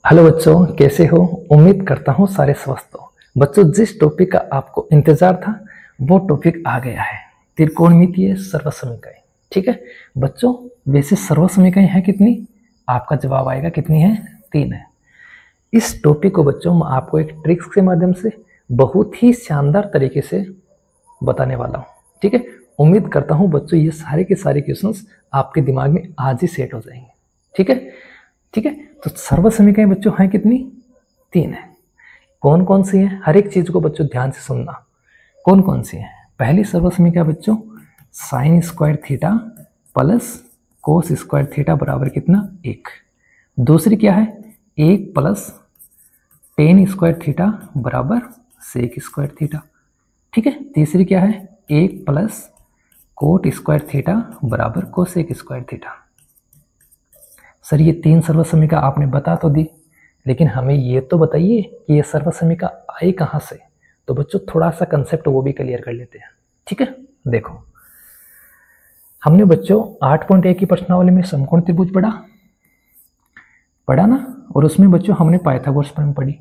Hello बच्चों, कैसे हो? उम्मीद करता हूँ सारे स्वस्थ हो। बच्चों, जिस टॉपिक का आपको इंतजार था वो टॉपिक आ गया है, त्रिकोणमितीय सर्वसमीकरण। ठीक है बच्चों, वैसे सर्वसमीकरण है कितनी? आपका जवाब आएगा कितनी है? 3 है। इस टॉपिक को बच्चों मैं आपको एक ट्रिक्स के माध्यम से बहुत ही शानदार तरीके से बताने वाला हूँ। ठीक है, उम्मीद करता हूँ बच्चों ये सारे के सारे क्वेश्चंस आपके दिमाग में आज ही सेट हो जाएंगे। ठीक है, ठीक है। तो सर्वसमीकरण बच्चों हैं कितनी? 3 है। कौन कौन सी है? हर एक चीज को बच्चों ध्यान से सुनना। कौन कौन सी है? पहली सर्वसमीकरण बच्चों sign square theta plus cos square theta बराबर कितना? 1। दूसरी क्या है? 1 प्लस टेन स्क्वायर थीटा बराबर सेक स्क्वायर थीटा। ठीक है। तीसरी क्या है? 1 प्लस कोट स्क्वायर थीटा बराबर कोसेक स्क्वायर थीटा। सर ये 3 सर्वसमीकरण आपने बता तो दी, लेकिन हमें ये तो बताइए कि ये सर्वसमीकरण आई कहाँ से। तो बच्चों थोड़ा सा कंसेप्ट वो भी क्लियर कर लेते हैं। ठीक है, देखो हमने बच्चों 8.1 की प्रश्नावली में समकोण त्रिभुज पढ़ा ना, और उसमें बच्चों हमने पाइथागोरस प्रमेय पढ़ी।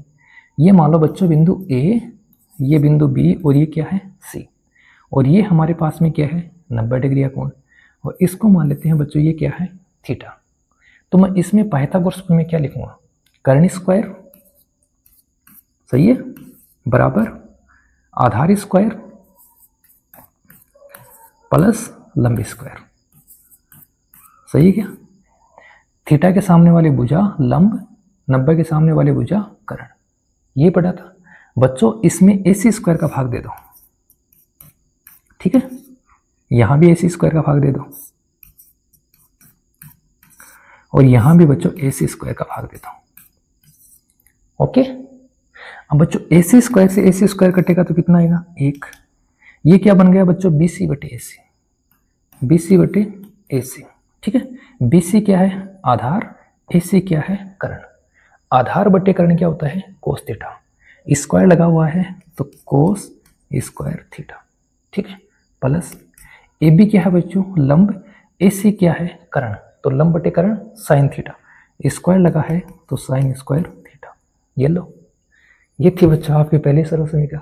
ये मान लो बच्चों बिंदु ए, ये बिंदु बी, और ये क्या है? सी। और ये हमारे पास में क्या है? 90 डिग्री का कोण। और इसको मान लेते हैं बच्चों ये क्या है? थीटा। तो मैं इसमें पाइथागोरस में क्या लिखूंगा? कर्ण स्क्वायर, सही है, बराबर आधार स्क्वायर प्लस लंब स्क्वायर। सही है क्या? थीटा के सामने वाली भुजा लंब, 90 के सामने वाली भुजा कर्ण। ये पढ़ा था बच्चों। इसमें AC स्क्वायर का भाग दे दो। ठीक है, यहां भी AC स्क्वायर का भाग दे दो, और यहां भी बच्चों AC स्क्वायर का भाग देता हूं। ओके, अब बच्चों AC स्क्वायर से AC स्क्वायर कटेगा तो कितना आएगा? 1। ये क्या बन गया बच्चों? BC बटे AC, BC बटे AC। ठीक है, BC क्या है? आधार, AC क्या है? कर्ण। आधार बटे कर्ण क्या होता है? Cos theta. स्क्वायर लगा हुआ है तो कोस स्क्वायर थीटा। ठीक है, प्लस AB क्या है बच्चों? लंब। AC क्या है? कर्ण। तो लंब बटे कर्ण साइन थीटा। स्क्वायर लगा है तो साइन स्क्वायर थीटा। ये लो, ये थी बच्चों आपकी पहली सर्वसमीकरण।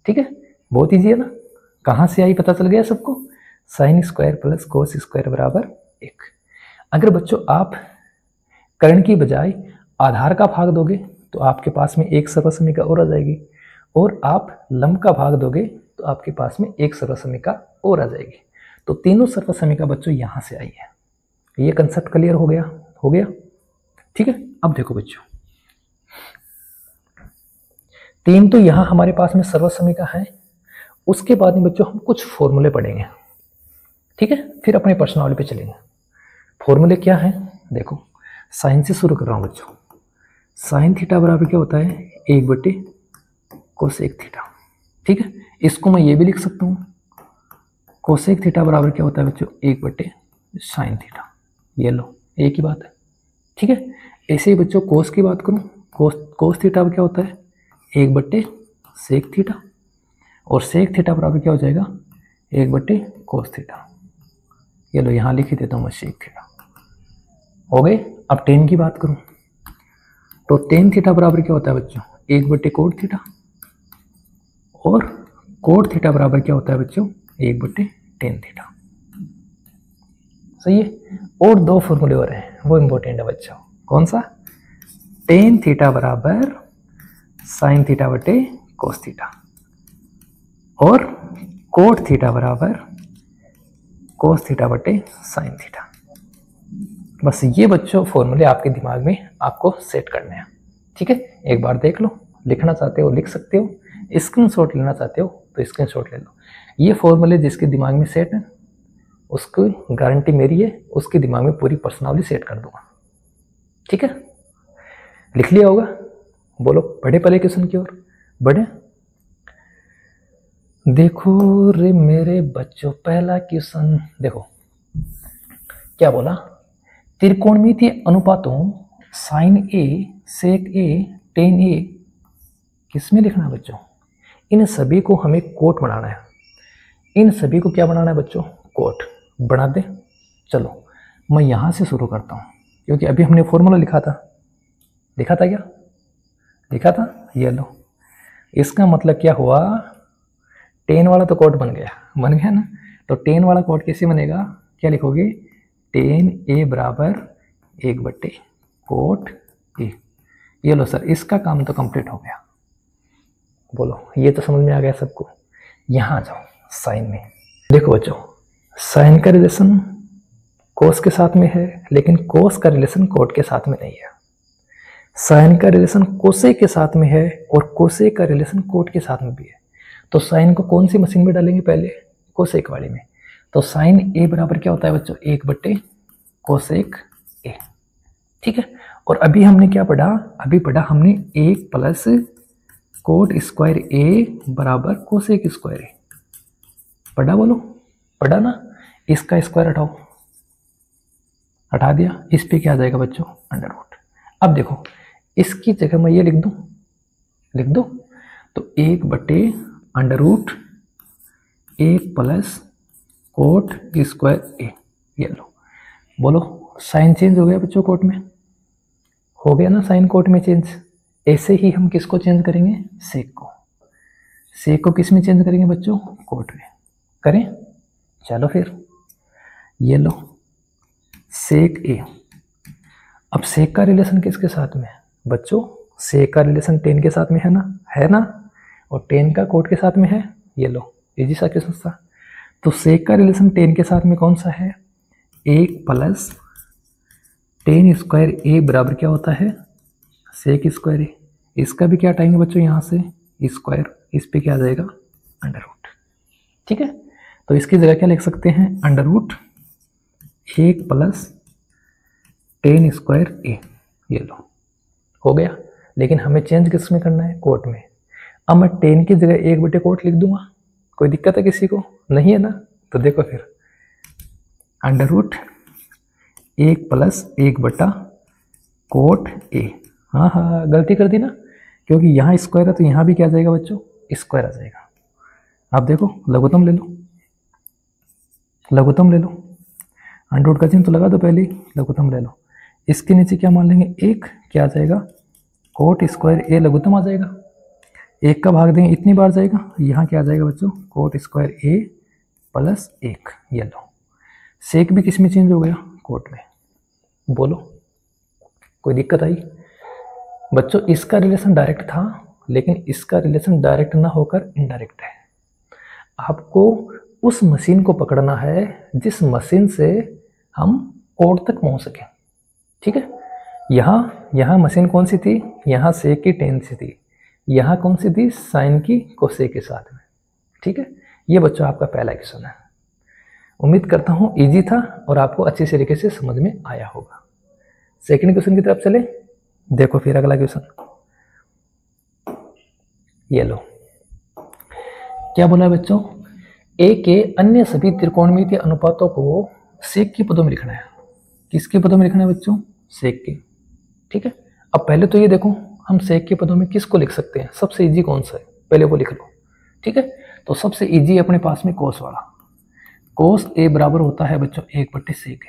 ठीक है, बहुत इजी है ना? कहाँ से आई पता चल गया सबको? Sine square plus cos square बराबर 1। अगर बच्चों आप कर्ण की बजाय आधार का भाग दोगे तो आपके पास में एक सर्वसमीकरण और आ जाएगी, और आप लंब का भाग दोगे तो आपके पास में एक सर्वसमीकरण और आ जाएगी। तो तीनों सर्वसमीकरण बच्चों यहां से आई है। ये कंसेप्ट क्लियर हो गया? हो गया। ठीक है, अब देखो बच्चों, 3 तो यहां हमारे पास में सर्वसमीकरण है। उसके बाद में बच्चों हम कुछ फॉर्मूले पढ़ेंगे। ठीक है, फिर अपने प्रश्नावली पे चलेंगे। फॉर्मूले क्या है? देखो, साइन से शुरू कर रहा हूं बच्चों। साइन थीटा बराबर क्या होता है? 1 बटे कोसेक थीटा। ठीक है, इसको मैं ये भी लिख सकता हूं, कोसेक थीटा बराबर क्या होता है बच्चों? 1 बटे साइन थीटा। ये लो, एक ही बात है। ठीक है, ऐसे ही बच्चों कोस की बात करूं, कोस थीटा क्या होता है? 1 बटे सेक थीटा। और सेक थीटा बराबर क्या हो जाएगा? 1 बटे कोस थीटा। ये लो, यहां लिख ही देता हूं मैं सेक थीटा। हो गए। अब टेन की बात करूं तो टेन थीटा बराबर क्या होता है बच्चों? 1 बटे कोट थीटा। और कोट थीटा बराबर क्या होता है बच्चों? 1 बटे टेन थीटा। सही है। और 2 फॉर्मूले और हैं, वो इंपॉर्टेंट है बच्चों। कौन सा? टेन थीटा बराबर साइन थीटा बटे कोस थीटा, और कोट थीटा बराबर कोस थीटा बटे साइन थीटा। बस ये बच्चों फॉर्मूले आपके दिमाग में आपको सेट करने हैं। ठीक है, एक बार देख लो। लिखना चाहते हो लिख सकते हो, स्क्रीनशॉट लेना चाहते हो तो स्क्रीनशॉट ले लो। ये फॉर्मूले जिसके दिमाग में सेट है उसकी गारंटी मेरी है, उसके दिमाग में पूरी पर्सनालिटी सेट कर दूंगा। ठीक है, लिख लिया होगा? बोलो, बढ़े पहले क्वेश्चन की ओर बढ़े। देखो रे मेरे बच्चों, पहला क्वेश्चन देखो क्या बोला? त्रिकोणमितीय अनुपातों sign A, sec A, ten ए किसमें लिखना है बच्चों? इन सभी को हमें कोट बनाना है। इन सभी को क्या बनाना है बच्चों? कोट बना दे। चलो मैं यहां से शुरू करता हूं, क्योंकि अभी हमने फॉर्मूला लिखा था। दिखा था क्या? दिखा था। ये लो, इसका मतलब क्या हुआ, टेन वाला तो कोट बन गया ना। तो टेन वाला कोट कैसे बनेगा, क्या लिखोगे, टेन ए बराबर 1/कोट ए। ये लो सर, इसका काम तो कंप्लीट हो गया। बोलो, ये तो समझ में आ गया सबको। यहाँ आ जाओ साइन में। देखो बच्चों, साइन का रिलेशन कोस के साथ में है, लेकिन कोस का रिलेशन कोट के साथ में नहीं है। साइन का रिलेशन कोसेक के साथ में है और कोसेक का रिलेशन कोट के साथ में भी है। तो साइन को कौन सी मशीन में डालेंगे, पहले कोसेक वाली में। तो साइन ए बराबर क्या होता है बच्चों, 1/कोसेक ए। ठीक है। और अभी हमने क्या पढ़ा, अभी पढ़ा हमने 1 प्लस कोट स्क्वायर ए बराबर कोसेक स्क्वायर ए। पढ़ा, बोलो पढ़ा ना। इसका स्क्वायर हटाओ, हटा दिया, इस पे क्या आ जाएगा बच्चों, अंडर रूट। अब देखो, इसकी जगह मैं ये लिख दो तो 1/अंडर root 1 plus coat square A. ये लो, बोलो साइन चेंज हो गया बच्चों, कोट में हो गया ना, साइन कोट में चेंज। ऐसे ही हम किसको चेंज करेंगे, सेक को। सेक को किस में चेंज करेंगे बच्चों, कोट में। करें, चलो फिर। ये लो, सेक ए। अब सेक का रिलेशन किसके साथ में है बच्चों, सेक का रिलेशन टेन के साथ में है ना, और टेन का कोट के साथ में है। ये लो, इजी सा क्वेश्चन था। तो सेक का रिलेशन टेन के साथ में कौन सा है, 1 प्लस टेन स्क्वायर ए बराबर क्या होता है, सेक स्क्वायर ए। इसका भी क्या हटाएंगे बच्चों, यहाँ से स्क्वायर, इस पे क्या आ जाएगा, अंडर रूट। ठीक है। तो इसकी जगह क्या लिख सकते हैं, under root 1 plus ten square A. ये लो, हो गया। लेकिन हमें चेंज किस में करना है, कोट में। अब मैं टेन की जगह 1/कोट लिख दूंगा, कोई दिक्कत है किसी को, नहीं है ना। तो देखो फिर, अंडर रूट 1 प्लस 1/कोट ए। हाँ, गलती कर दी ना, क्योंकि यहाँ स्क्वायर है तो यहाँ भी क्या आ जाएगा बच्चों, स्क्वायर आ जाएगा। आप देखो, लघुत्तम ले लो, अंडर रूट का चिन्ह तो लगा दो पहले ही, लघुत्तम ले लो। इसके नीचे क्या मान लेंगे, 1, क्या आ जाएगा, कोट स्क्वायर ए लघुत्तम आ जाएगा। 1 का भाग देंगे, इतनी बार जाएगा, यहाँ क्या आ जाएगा बच्चों, कोट स्क्वायर ए प्लस 1। ये लो, सेक भी किस में चेंज हो गया, कोट में। बोलो, कोई दिक्कत आई बच्चों। इसका रिलेशन डायरेक्ट था, लेकिन इसका रिलेशन डायरेक्ट ना होकर इनडायरेक्ट है। आपको उस मशीन को पकड़ना है जिस मशीन से हम कोट तक पहुंच सकें। ठीक है। यहाँ मशीन कौन सी थी, यहाँ सेक की टेन सी थी, यहाँ कौन सी थी, साइन की कोसेक के साथ में। ठीक है। ये बच्चों आपका पहला क्वेश्चन है। उम्मीद करता हूँ इजी था और आपको अच्छी तरीके से समझ में आया होगा। सेकंड क्वेश्चन की तरफ चले। देखो फिर अगला क्वेश्चन, ये लो, क्या बोला है बच्चों, ए के अन्य सभी त्रिकोणमितीय अनुपातों को सेक के पदों में लिखना है। किसके पदों में लिखना है बच्चों, सेक के। ठीक है। अब पहले तो ये देखो, हम सेक के पदों में किसको लिख सकते हैं, सबसे इजी कौन सा है, पहले वो लिख लो। ठीक है। तो सबसे इजी अपने पास में कोस वाला, कोस ए बराबर होता है बच्चों 1/सेक।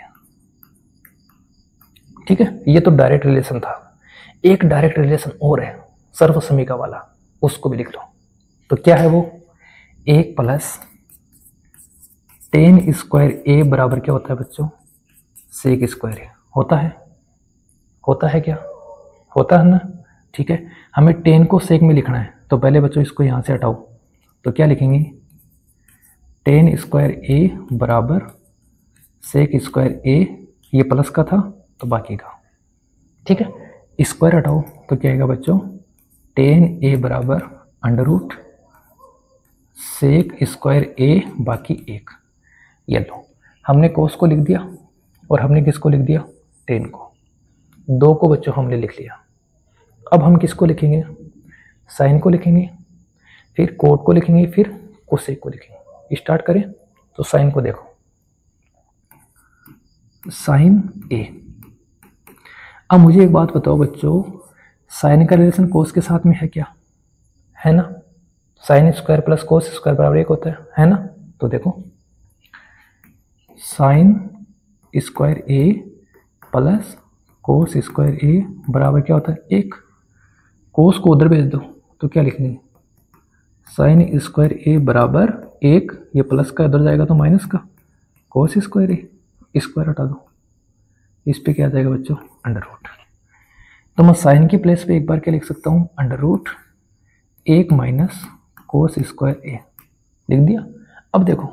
ठीक है। ये तो डायरेक्ट रिलेशन था। एक डायरेक्ट रिलेशन और है, सर्वसमीका वाला, उसको भी लिख लो। तो क्या है वो, 1 प्लस टेन स्क्वायर ए बराबर क्या होता है बच्चों, सेक स्क्वायर ए। होता है क्या, होता है ना। ठीक है। हमें टेन को सेक में लिखना है, तो पहले बच्चों इसको यहाँ से हटाओ। तो क्या लिखेंगे, टेन स्क्वायर ए बराबर सेक स्क्वायर ए। ये प्लस का था तो बाकी का। ठीक है। स्क्वायर हटाओ तो क्या आएगा बच्चों, टेन ए बराबर अंडर रूट सेक स्क्वायर ए बाकी 1। ये लो, हमने कोस को लिख दिया और हमने किसको लिख दिया, टेन को। 2 को बच्चों हमने लिख लिया। अब हम किसको लिखेंगे, साइन को लिखेंगे, फिर कोट को लिखेंगे, फिर कोसेक को लिखेंगे। स्टार्ट करें तो साइन को देखो, साइन ए। अब मुझे एक बात बताओ बच्चों, साइन का रिलेशन कोस के साथ में है क्या, है ना। Sine square plus cos square बराबर 1 होता है ना। तो देखो, sign square A plus cos square ए बराबर क्या होता है 1। कोस को उधर भेज दो तो क्या लिखेंगे, साइन स्क्वायर ए बराबर 1, ये प्लस का उधर जाएगा तो माइनस का, कोस स्क्वायर ए, स्क्वायर हटा दो, इस पे क्या आ जाएगा बच्चों अंडर रूट। तो मैं साइन की प्लेस पे एक बार क्या लिख सकता हूँ, under root 1 minus cos square A लिख दिया। अब देखो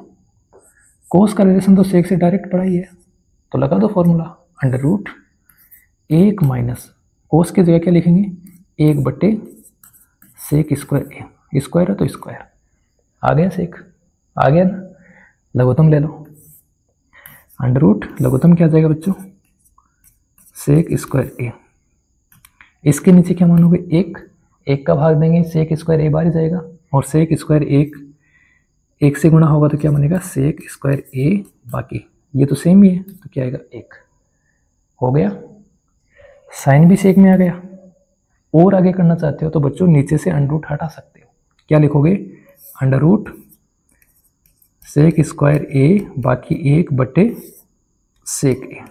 कोस का रिलेशन तो सेक से डायरेक्ट पढ़ा ही है, तो लगा दो formula, under root 1 minus cos की जगह क्या लिखेंगे 1 बटे सेक स्क्वायर ए, स्क्वायर है तो स्क्वायर, आ गया सेक, आ गया ना। लघुत्तम ले लो, अंडर रूट लघुत्तम क्या आ जाएगा बच्चों सेक स्क्वायर ए, इसके नीचे क्या मानोगे 1 का भाग देंगे सेक स्क्वायर ए बाहर ही जाएगा, और सेक स्क्वायर 1 से गुणा होगा तो क्या बनेगा सेक स्क्वायर ए, बाकी ये तो सेम ही है तो क्या आएगा 1, हो गया। साइन भी सेक में आ गया। और आगे करना चाहते हो तो बच्चों नीचे से अंडर रूट हटा सकते हो, क्या लिखोगे अंडर रूट सेक स्क्वायर ए बाकी 1 बटे सेक ए,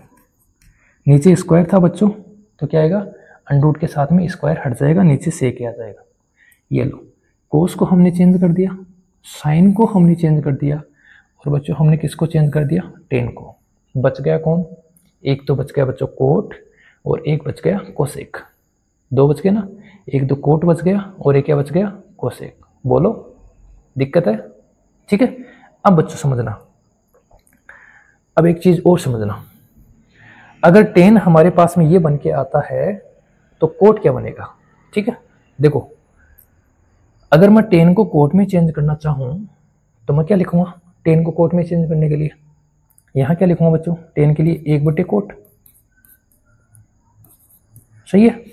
नीचे स्क्वायर था बच्चों तो क्या आएगा अंडर रूट के साथ में स्क्वायर हट जाएगा, नीचे सेक ए आ जाएगा। ये लो कोस को हमने चेंज कर दिया, साइन को हमने चेंज कर दिया, और बच्चों हमने किसको चेंज कर दिया टेन को। बच गया कौन, एक तो बच गया बच्चों कोट और एक बच गया कोसेक, 2 बच गए ना, एक तो कोट बच गया और एक क्या बच गया कोसेक। बोलो दिक्कत है, ठीक है। अब बच्चों समझना, अब एक चीज और समझना, अगर टेन हमारे पास में ये बन के आता है तो कोट क्या बनेगा, ठीक है। देखो अगर मैं टेन को कोट में चेंज करना चाहूं तो मैं क्या लिखूंगा टेन को कोट में चेंज करने के लिए, यहां क्या लिखूंगा बच्चों टेन के लिए 1 बटे कोट, सही है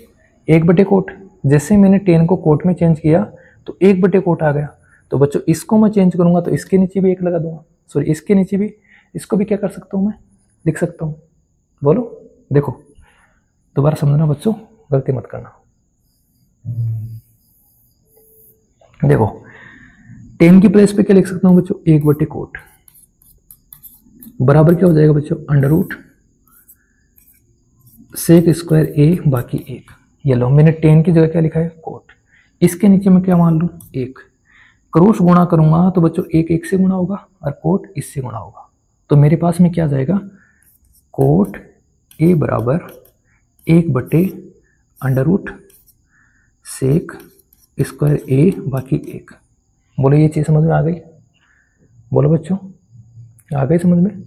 1 बटे कोट। जैसे मैंने टेन को कोट में चेंज किया तो 1 बटे कोट आ गया, तो बच्चों इसको मैं चेंज करूंगा तो इसके नीचे भी 1 लगा दूंगा, सॉरी इसके नीचे भी, इसको भी क्या कर सकता हूं मैं लिख सकता हूं। बोलो देखो दोबारा समझना बच्चों, गलती मत करना। देखो टेन की प्लेस पे क्या लिख सकता हूं बच्चों 1 बटे कोट बराबर क्या हो जाएगा बच्चों अंडर रूट सेक स्क्वायर ए बाकी 1। ये लो मैंने टेन की जगह क्या लिखा है कोट, इसके नीचे मैं क्या मान लूं 1, क्रॉस गुणा करूंगा तो बच्चों 1 से गुणा होगा और कोट इससे गुणा होगा, तो मेरे पास में क्या आ जाएगा कोट ए बराबर 1 बटे अंडर रूट सेक स्क्वायर ए बाकी 1। बोलो ये चीज़ समझ में आ गई, बोलो बच्चों आ गई समझ में,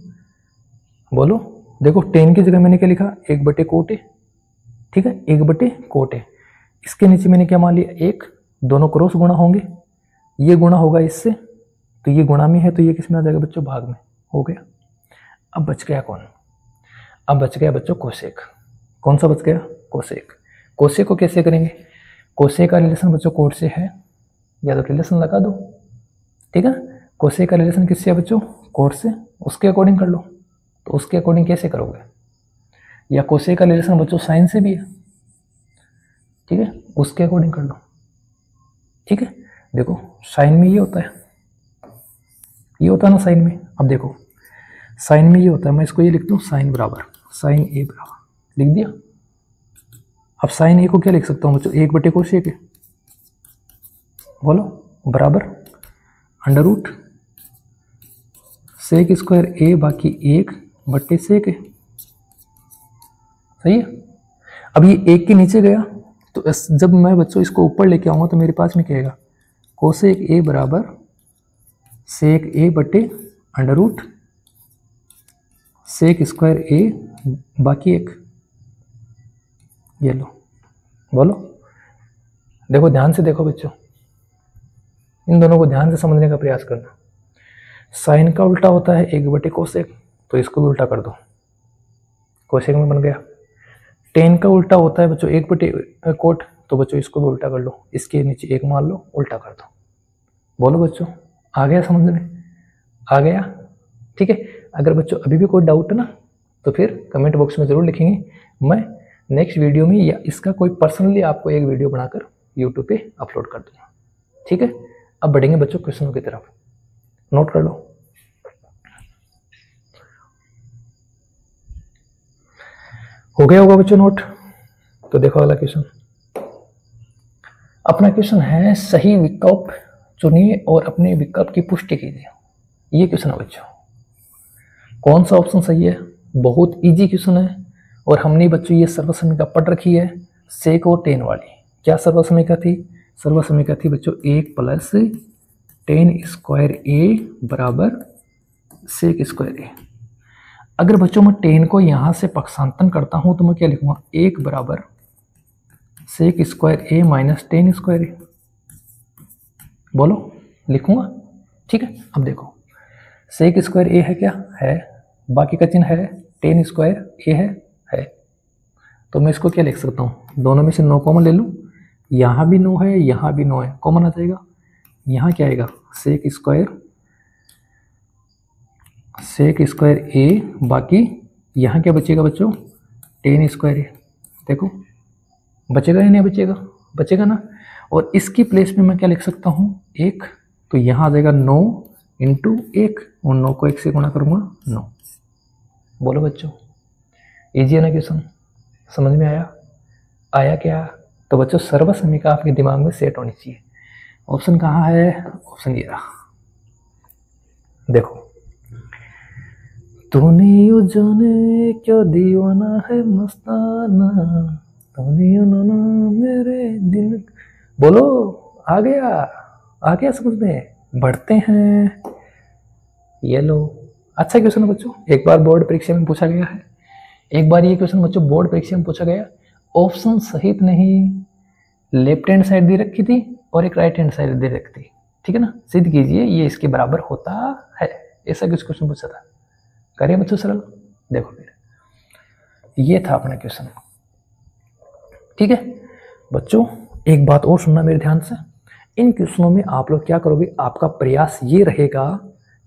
बोलो। देखो टेन की जगह मैंने क्या लिखा 1 बटे कोट है, ठीक है 1 बटे कोट है, इसके नीचे मैंने क्या मान लिया 1, दोनों क्रॉस गुणा होंगे, ये गुणा होगा इससे तो ये गुणा में है तो ये किस में आ जाएगा बच्चों भाग में, हो गया। अब बच गया कौन, अब बच गया बच्चों कोसेक। कौन सा बच गया कोसेक। कोसेक को कैसे करेंगे, कोसेक का रिलेशन बच्चों कोट से है, या तो रिलेशन लगा दो, ठीक है। कोसेक का रिलेशन किससे है बच्चों कोट से, उसके अकॉर्डिंग कर लो, तो उसके अकॉर्डिंग कैसे करोगे, या कोसेक का रिलेशन बच्चों साइन से भी है, ठीक है उसके अकॉर्डिंग कर लो, ठीक है। देखो साइन में ये होता है, ये होता है ना साइन में, अब देखो साइन में ये होता है, मैं इसको ये लिखता हूँ साइन बराबर साइन ए बराबर लिख दिया। अब साइन ए को क्या लिख सकता हूँ बच्चों 1 बटे कोसेक है, बोलो बराबर अंडर रूट सेक स्क्वायर ए बाकी 1 बटे सेक है, सही है। अब ये 1 के नीचे गया तो जब मैं बच्चों इसको ऊपर लेके आऊंगा तो मेरे पास में क्या आएगा कोसेक ए बराबर सेक ए बटे अंडर रूट सेक स्क्वायर ए बाकी 1। ये लो बोलो, देखो ध्यान से देखो बच्चों, इन दोनों को ध्यान से समझने का प्रयास करना। साइन का उल्टा होता है 1 बटे कोसेक, तो इसको भी उल्टा कर दो, कोसेक में बन गया। टेन का उल्टा होता है बच्चों 1 बटे कोट, तो बच्चों इसको भी उल्टा कर लो, इसके नीचे 1 मान लो उल्टा कर दो। बोलो बच्चों आ गया समझ में, आ गया, ठीक है। अगर बच्चों अभी भी कोई डाउट है ना तो फिर कमेंट बॉक्स में ज़रूर लिखेंगे, मैं नेक्स्ट वीडियो में या इसका कोई पर्सनली आपको एक वीडियो बनाकर यूट्यूब पे अपलोड कर दूंगा, ठीक है। अब बढ़ेंगे बच्चों क्वेश्चनों की तरफ, नोट कर लो। हो गया होगा बच्चों नोट? तो देखो अगला क्वेश्चन। अपना क्वेश्चन है सही विकल्प चुनिए और अपने विकल्प की पुष्टि कीजिए। ये क्वेश्चन है बच्चों। कौन सा ऑप्शन सही है? बहुत इजी क्वेश्चन है और हमने बच्चों ये सर्वसमीका पढ़ रखी है, सेक और टेन वाली। क्या सर्वसमीका थी? सर्वसमीका थी बच्चों 1 प्लस टेन स्क्वायर ए बराबर सेक स्क्वायर ए। अगर बच्चों मैं टेन को यहां से पक्षांतन करता हूं तो मैं क्या लिखूंगा? 1 बराबर सेक स्क्वायर ए माइनस टेन स्क्वायर ए। बोलो, लिखूंगा? ठीक है। अब देखो, सेक स्क्वायर ए है क्या? है। बाकी का चिन्ह है, टेन स्क्वायर ए है। तो मैं इसको क्या लिख सकता हूँ? दोनों में से 9 कॉमन ले लूँ। यहाँ भी 9 है, यहाँ भी 9 है, कॉमन आ जाएगा। यहाँ क्या आएगा? सेक स्क्वायर ए, बाकी यहाँ क्या बचेगा बच्चों? टेन स्क्वायर ए। देखो बचेगा या नहीं बचेगा? बचेगा ना। और इसकी प्लेस में मैं क्या लिख सकता हूँ? 1। तो यहाँ आ जाएगा 9 इंटू 1 और 9 को 1 से गुणा करूँगा 9। बोलो बच्चों, इजी है ना क्वेश्चन? समझ में आया? आया क्या? तो बच्चों सर्वसमीका आपके दिमाग में सेट होनी चाहिए। ऑप्शन कहाँ है? ऑप्शन ये रहा। देखो, तूने यू जाने क्या दीवाना है मस्ताना, तूने यू ना मेरे दिल। बोलो, आ गया समझ में? बढ़ते हैं। ये लो, अच्छा क्वेश्चन बच्चों, एक बार बोर्ड परीक्षा में पूछा गया है। एक बार ये क्वेश्चन बच्चों बोर्ड परीक्षा में पूछा गया, ऑप्शन सहित नहीं, लेफ्ट हैंड साइड दे रखी थी और एक राइट हैंड साइड दे रखी थी। ठीक है ना? सिद्ध कीजिए ये इसके बराबर होता है। ऐसा कुछ क्वेश्चन पूछा था। करिए बच्चों सरल। देखो फिर, ये था अपना क्वेश्चन। ठीक है बच्चों, एक बात और सुनना मेरे ध्यान से। इन क्वेश्चनों में आप लोग क्या करोगे? आपका प्रयास ये रहेगा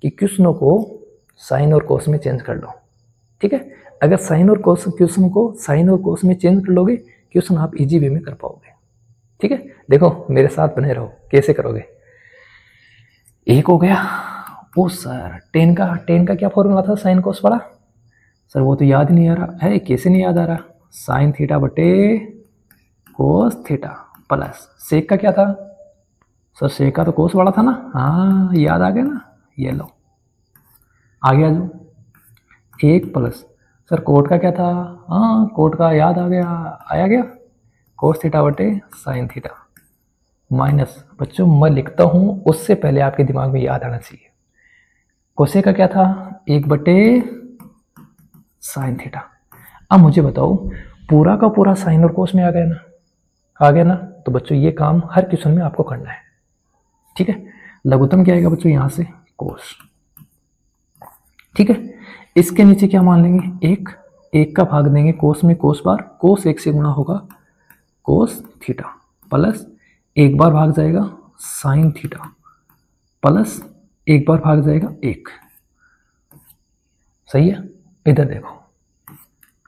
कि क्वेश्चनों को साइन और कोस में चेंज कर लो। ठीक है? अगर साइन और कोस क्वेश्चन को साइन और कोस में चेंज कर लोगे, क्वेश्चन आप इजी वे में कर पाओगे। ठीक है? देखो मेरे साथ बने रहो, कैसे करोगे। एक हो गया। ओ सर, टेन का क्या फॉर्मूला था साइन कोस वाला? सर वो तो याद ही नहीं आ रहा है। कैसे नहीं याद आ रहा? साइन थीटा बटे कोस थीटा प्लस सेक का क्या था? सर सेक का तो कोस वाला था ना। हाँ याद आ गया ना। ये लो, आ गया जो 1 प्लस सर कोट का क्या था? हाँ कोट का याद आ गया, आया गया, कोस थीटा बटे साइन थीटा माइनस। बच्चों मैं लिखता हूँ, उससे पहले आपके दिमाग में याद आना चाहिए। कोसे का क्या था? 1 बटे साइन थीटा। अब मुझे बताओ, पूरा का पूरा साइन और कोस में आ गया ना? आ गया ना? तो बच्चों ये काम हर क्वेश्चन में आपको करना है। ठीक है? लघुत्तम क्या आएगा बच्चों? यहाँ से कोस। ठीक है? इसके नीचे क्या मान लेंगे? 1 का भाग देंगे कोस में, कोस बार, कोस 1 से गुणा होगा कोस थीटा प्लस 1 बार भाग जाएगा साइन थीटा प्लस 1 बार भाग जाएगा 1। सही है? इधर देखो,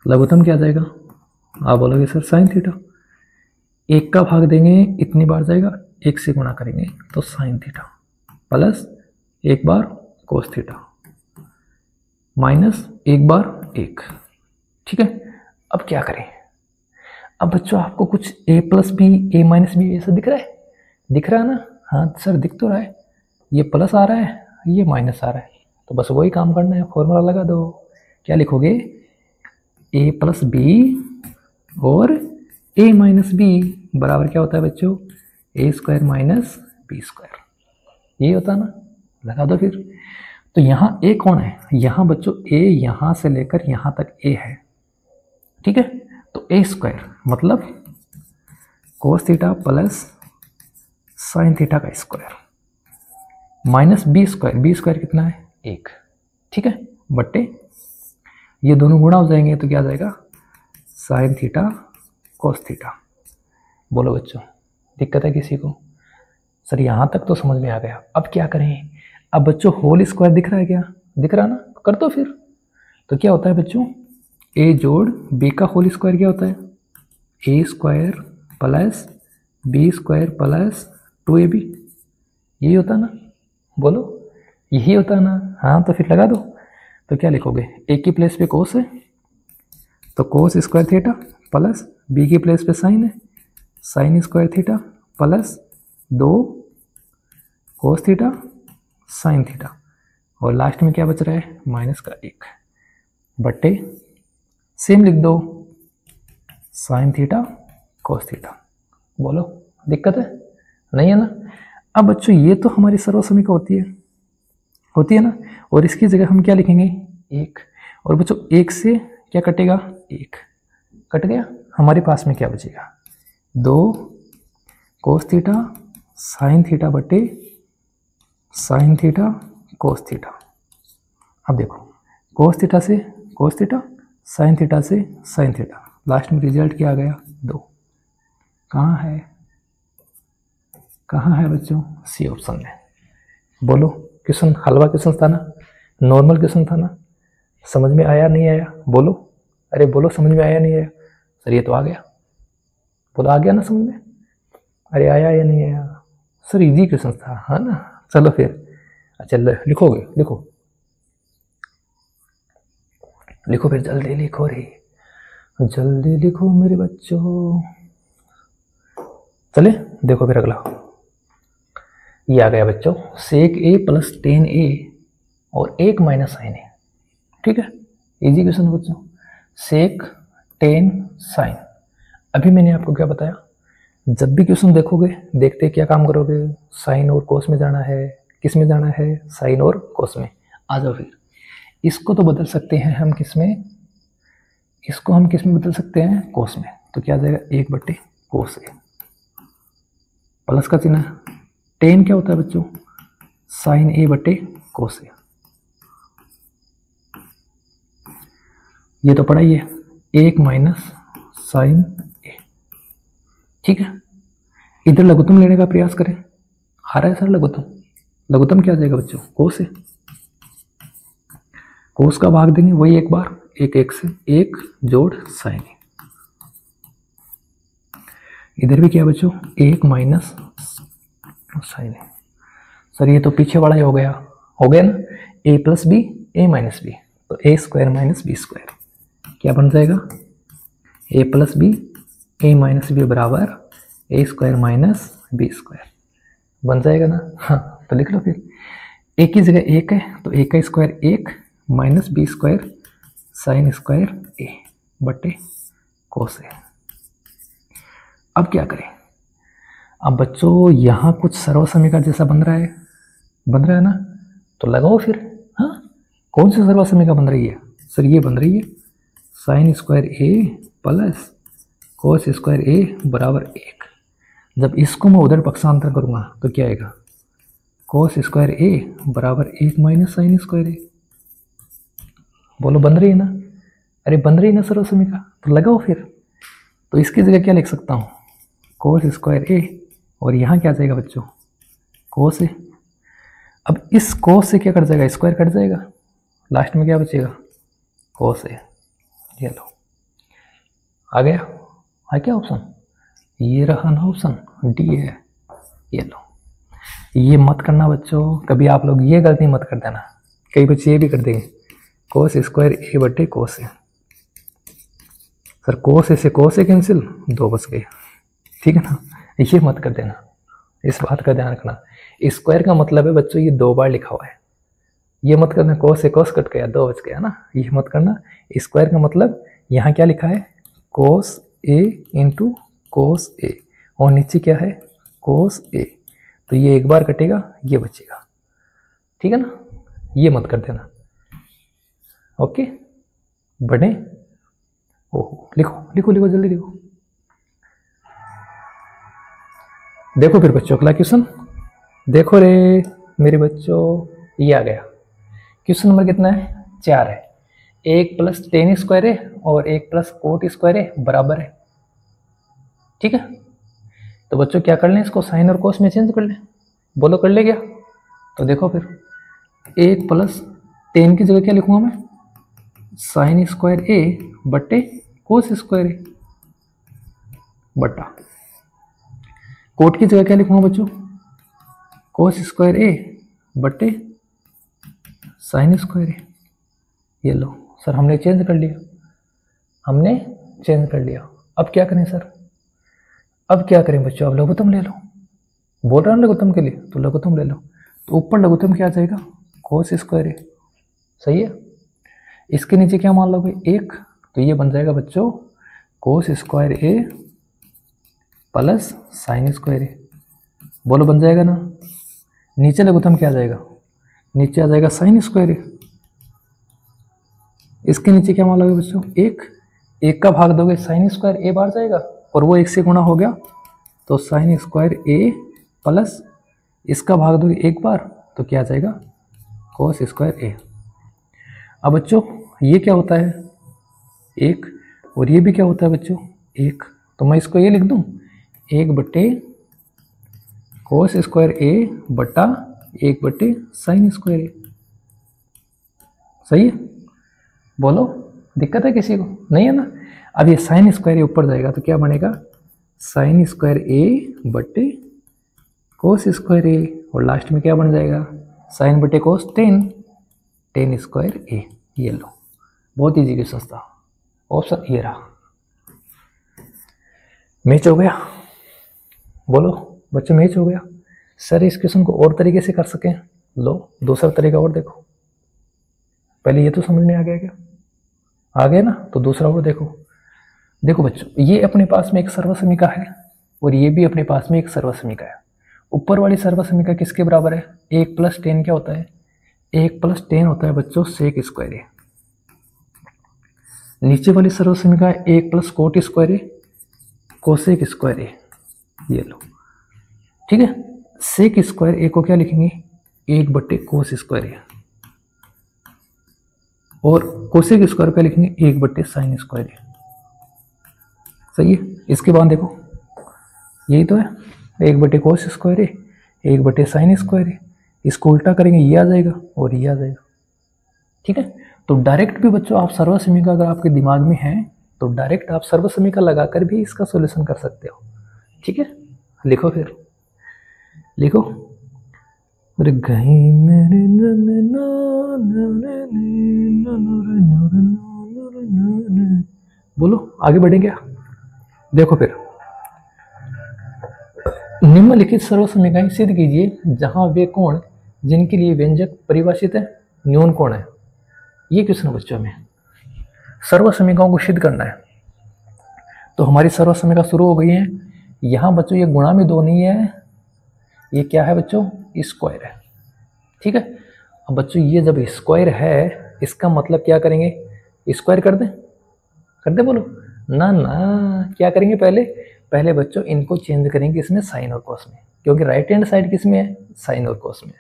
लघुत्तम क्या आ जाएगा? आप बोलोगे सर साइन थीटा। 1 का भाग देंगे इतनी बार जाएगा, 1 से गुणा करेंगे तो साइन थीटा प्लस 1 बार कोस थीटा माइनस 1 बार 1। ठीक है? अब क्या करें? अब बच्चों आपको कुछ a plus B, a minus B ऐसा दिख रहा है? दिख रहा है ना? हाँ सर दिख तो रहा है। ये प्लस आ रहा है, ये माइनस आ रहा है, तो बस वही काम करना है, फॉर्मूला लगा दो। क्या लिखोगे? a प्लस बी और a माइनस बी बराबर क्या होता है बच्चों? a square minus B square. ये होता है ना? लगा दो फिर। तो यहाँ a कौन है? यहाँ बच्चों a यहाँ से लेकर यहाँ तक a है। ठीक है? तो a स्क्वायर मतलब cos theta plus sine theta का स्क्वायर माइनस बी स्क्वायर कितना है? 1। ठीक है? बट्टे ये दोनों गुणा हो जाएंगे तो क्या आ जाएगा? Sine theta cos theta. बोलो बच्चों, दिक्कत है किसी को? सर यहाँ तक तो समझ में आ गया। अब क्या करें? अब बच्चों होल स्क्वायर दिख रहा है क्या? दिख रहा ना? कर दो फिर। तो क्या होता है बच्चों? a जोड़ b का होल स्क्वायर क्या होता है? a square plus B square plus 2ab। यही होता है ना? बोलो, यही होता है ना? हाँ तो फिर लगा दो। तो क्या लिखोगे? a की प्लेस पे कोस है तो cos square theta plus B की प्लेस पे साइन है, sine square theta plus 2 cos theta sine theta, और लास्ट में क्या बच रहा है माइनस का 1 बट्टे सेम लिख दो साइन थीटा कोस थीटा। बोलो दिक्कत है? नहीं है ना? अब बच्चों ये तो हमारी सर्वसमीका होती है ना, और इसकी जगह हम क्या लिखेंगे 1, और बच्चों 1 से क्या कटेगा 1 कट गया, हमारे पास में क्या बचेगा 2 कोस थीटा साइन थीटा बटे साइन थीटा कोस थीटा। अब देखो कोस थीटा से कोस थीटा, साइन थीटा से साइन थीटा, लास्ट में रिजल्ट क्या आ गया 2। कहाँ है बच्चों? सी ऑप्शन में। बोलो क्वेश्चन हलवा क्वेश्चन था ना, नॉर्मल क्वेश्चन था ना, समझ में आया नहीं आया? बोलो, अरे बोलो समझ में आया नहीं आया? सर ये तो आ गया, बोलो आ गया ना समझ में? अरे आया या नहीं आया? सर इजी क्वेश्चन था, है ना? चलो फिर अच्छा लिखोगे, लिखो फिर, जल्दी लिखो रे, जल्दी लिखो मेरे बच्चों। चले देखो फिर अगला, ये आ गया बच्चों सेक ए प्लस टेन ए और 1 माइनस साइन ए। ठीक है, इजी क्वेश्चन बच्चों, सेक टेन साइन। अभी मैंने आपको क्या बताया, जब भी क्वेश्चन देखोगे देखते क्या काम करोगे, साइन और कोस में जाना है, किस में जाना है साइन और कोस में। आ जाओ फिर, इसको तो बदल सकते हैं हम किस में, इसको हम किस में बदल सकते हैं कोस में, तो क्या आ जाएगा 1 बट्टे कोस ए, प्लस का चिन्ह, टेन क्या होता है बच्चों साइन ए बट्टे कोस ए, ये तो पढ़ा ही है 1 माइनस साइन ए। ठीक है, इधर लघुत्तम लेने का प्रयास करें, आ रहा है सर लघुत्तम, लघुत्तम क्या आ जाएगा बच्चों कोस है, कोस का भाग देंगे वही एक बार, एक से 1 जोड़ साइन ए, इधर भी क्या बच्चों 1 माइनस साइन ए। सर ये तो पीछे वाला ही हो गया ना, a plus B A minus B, तो A square minus B square क्या बन जाएगा, a plus B A minus B बराबर A square minus B square बन जाएगा ना। हाँ तो लिख लो फिर, एक की जगह 1 है तो 1 का square 1 minus B square sine square A बटे कोस ए। अब क्या करें, अब बच्चों यहाँ कुछ सर्वसमीका जैसा बन रहा है ना, तो लगाओ फिर। हाँ कौन सी सर्वसमीका बन रही है सर, ये बन रही है sine square A plus cos square ए बराबर 1। जब इसको मैं उधर पक्षांतर करूँगा तो क्या आएगा, कोस स्क्वायर ए बराबर 1 माइनस साइन स्क्वायर ए। बोलो बन रही है ना? अरे बन रही है ना सर्वसमीका, तो लगाओ फिर। तो इसकी जगह क्या लिख सकता हूँ, कोस स्क्वायर ए, और यहाँ क्या आ जाएगा बच्चों कोस ए। अब इस कोस से क्या कट जाएगा, स्क्वायर कट जाएगा, लास्ट में क्या बचेगा कोस ए। ये लो आ गया, है क्या ऑप्शन, ये रहा ना ऑप्शन डी है। ये लो, ये मत करना बच्चों, कभी आप लोग ये गलती मत कर देना, कई बच्चे ये भी कर देंगे कोस स्क्वायर ए बटे कोस ए। सर कोस ए से कोस ए कैंसिल, 2 बच गए। ठीक है ना, ये मत कर देना, इस बात का ध्यान रखना। स्क्वायर का मतलब है बच्चों ये 2 बार लिखा हुआ है, ये मत करना कोस से कोस कट गया 2 बच गया ना, ये मत करना। स्क्वायर का मतलब यहाँ क्या लिखा है कोस ए इंटू कोस ए, और नीचे क्या है कोस ए, तो ये एक बार कटेगा ये बचेगा। ठीक है ना, ये मत कर देना। ओके बढ़े, ओहो लिखो जल्दी लिखो। देखो फिर बच्चों अगला क्वेश्चन, देखो रे मेरे बच्चों, ये आ गया क्वेश्चन नंबर कितना है 4 है। 1 प्लस टेन स्क्वायर है और 1 प्लस कोट स्क्वायर है बराबर है। ठीक है, तो बच्चों क्या कर लें, इसको साइन और कोस में चेंज कर लें। बोलो कर ले क्या? तो देखो फिर 1 प्लस टेन की जगह क्या लिखूंगा मैं, साइन स्क्वायर ए बट्टे कोस स्क्वायर ए बटा, कोट की जगह क्या लिखूंगा बच्चों, कोस स्क्वायर ए बट्टे साइन स्क्वायर ए। ये लो सर हमने चेंज कर लिया। हमने चेंज कर लिया। अब क्या करें सर? अब क्या करें बच्चों? अब लघुत्तम ले लो। बोल रहा ना लघुत्तम के लिए, तो लघुत्तम ले लो। तो ऊपर लघुत्तम क्या आ जाएगा? कोस स्क्वायर ए। सही है। इसके नीचे क्या मान लोगे? 1। तो ये बन जाएगा बच्चों cos square A plus sign square ए। बोलो बन जाएगा ना? नीचे लघुत्तम क्या आ जाएगा? नीचे आ जाएगा साइन स्क्वायर ए। इसके नीचे क्या मान लोगे बच्चों? 1 का भाग दोगे साइन स्क्वायर ए बाहर जाएगा और वो 1 से गुणा हो गया, तो साइन स्क्वायर ए प्लस इसका भाग दोगे 1 बार, तो क्या आ जाएगा? कोस स्क्वायर ए। अब बच्चों ये क्या होता है? 1, और ये भी क्या होता है बच्चों? 1। तो मैं इसको ये लिख दूं 1 बटे कोस स्क्वायर ए बटा 1 बटे साइन स्क्वायर ए। सही है? बोलो दिक्कत है किसी को? नहीं है ना? अब ये साइन स्क्वायर ए ऊपर जाएगा तो क्या बनेगा? साइन स्क्वायर ए बटे कोस स्क्वायर ए, और लास्ट में क्या बन जाएगा? साइन बटे कोस 10 स्क्वायर ए। ये लो, बहुत ईजी क्वेश्चन था। ऑप्शन ये रहा। मैच हो गया? बोलो बच्चों मैच हो गया? सर इस क्वेश्चन को और तरीके से कर सकें, लो दूसरा तरीका और देखो। पहले ये तो समझ में आ गया क्या? आ गया ना? तो दूसरा और देखो। देखो बच्चों, ये अपने पास में एक सर्वसमीका है और ये भी अपने पास में एक सर्वसमीका है। ऊपर वाली सर्वसमीका किसके बराबर है? 1 + 10 क्या होता है? 1 + 10 होता है बच्चों सेक स्क्वायर ए। नीचे वाली सर्वसमीका है 1 + coat square A cosec square A. ये लो, ठीक है। सेक स्क्वायर ए को क्या लिखेंगे? 1 बटे कोस स्क्वायर ए, और कोसेक स्क्वायर का लिखेंगे 1 बटे साइन स्क्वायर ए। सही है। इसके बाद देखो यही तो है, 1 बटे कोस स्क्वायर ए 1 बटे साइन स्क्वायर ए। इसको उल्टा करेंगे ये आ जाएगा और ये आ जाएगा। ठीक है। तो डायरेक्ट भी बच्चों आप सर्वसमीका अगर आपके दिमाग में है तो डायरेक्ट आप सर्वसमीका लगाकर भी इसका सॉल्यूशन कर सकते हो। ठीक है, लिखो फिर, लिखो। अरे गई मेरे बोलो आगे बढ़े क्या? देखो फिर, निम्नलिखित सर्वसमीकाएं सिद्ध कीजिए जहां वे कोण जिनके लिए व्यंजक परिभाषित है न्यून कोण है। ये क्वेश्चन बच्चों में सर्वसमीकाओं को सिद्ध करना है। तो हमारी सर्वसमीका शुरू हो गई है। यहाँ बच्चों ये गुणा में 2 नहीं है, ये क्या है बच्चों? स्क्वायर है। ठीक है। अब बच्चों ये जब स्क्वायर है इसका मतलब क्या करेंगे? स्क्वायर कर दें? कर दे बोलो ना ना, क्या करेंगे? पहले बच्चों इनको चेंज करेंगे इसमें साइन और कोस में, क्योंकि राइट हैंड साइड किस में है? साइन और कोस में।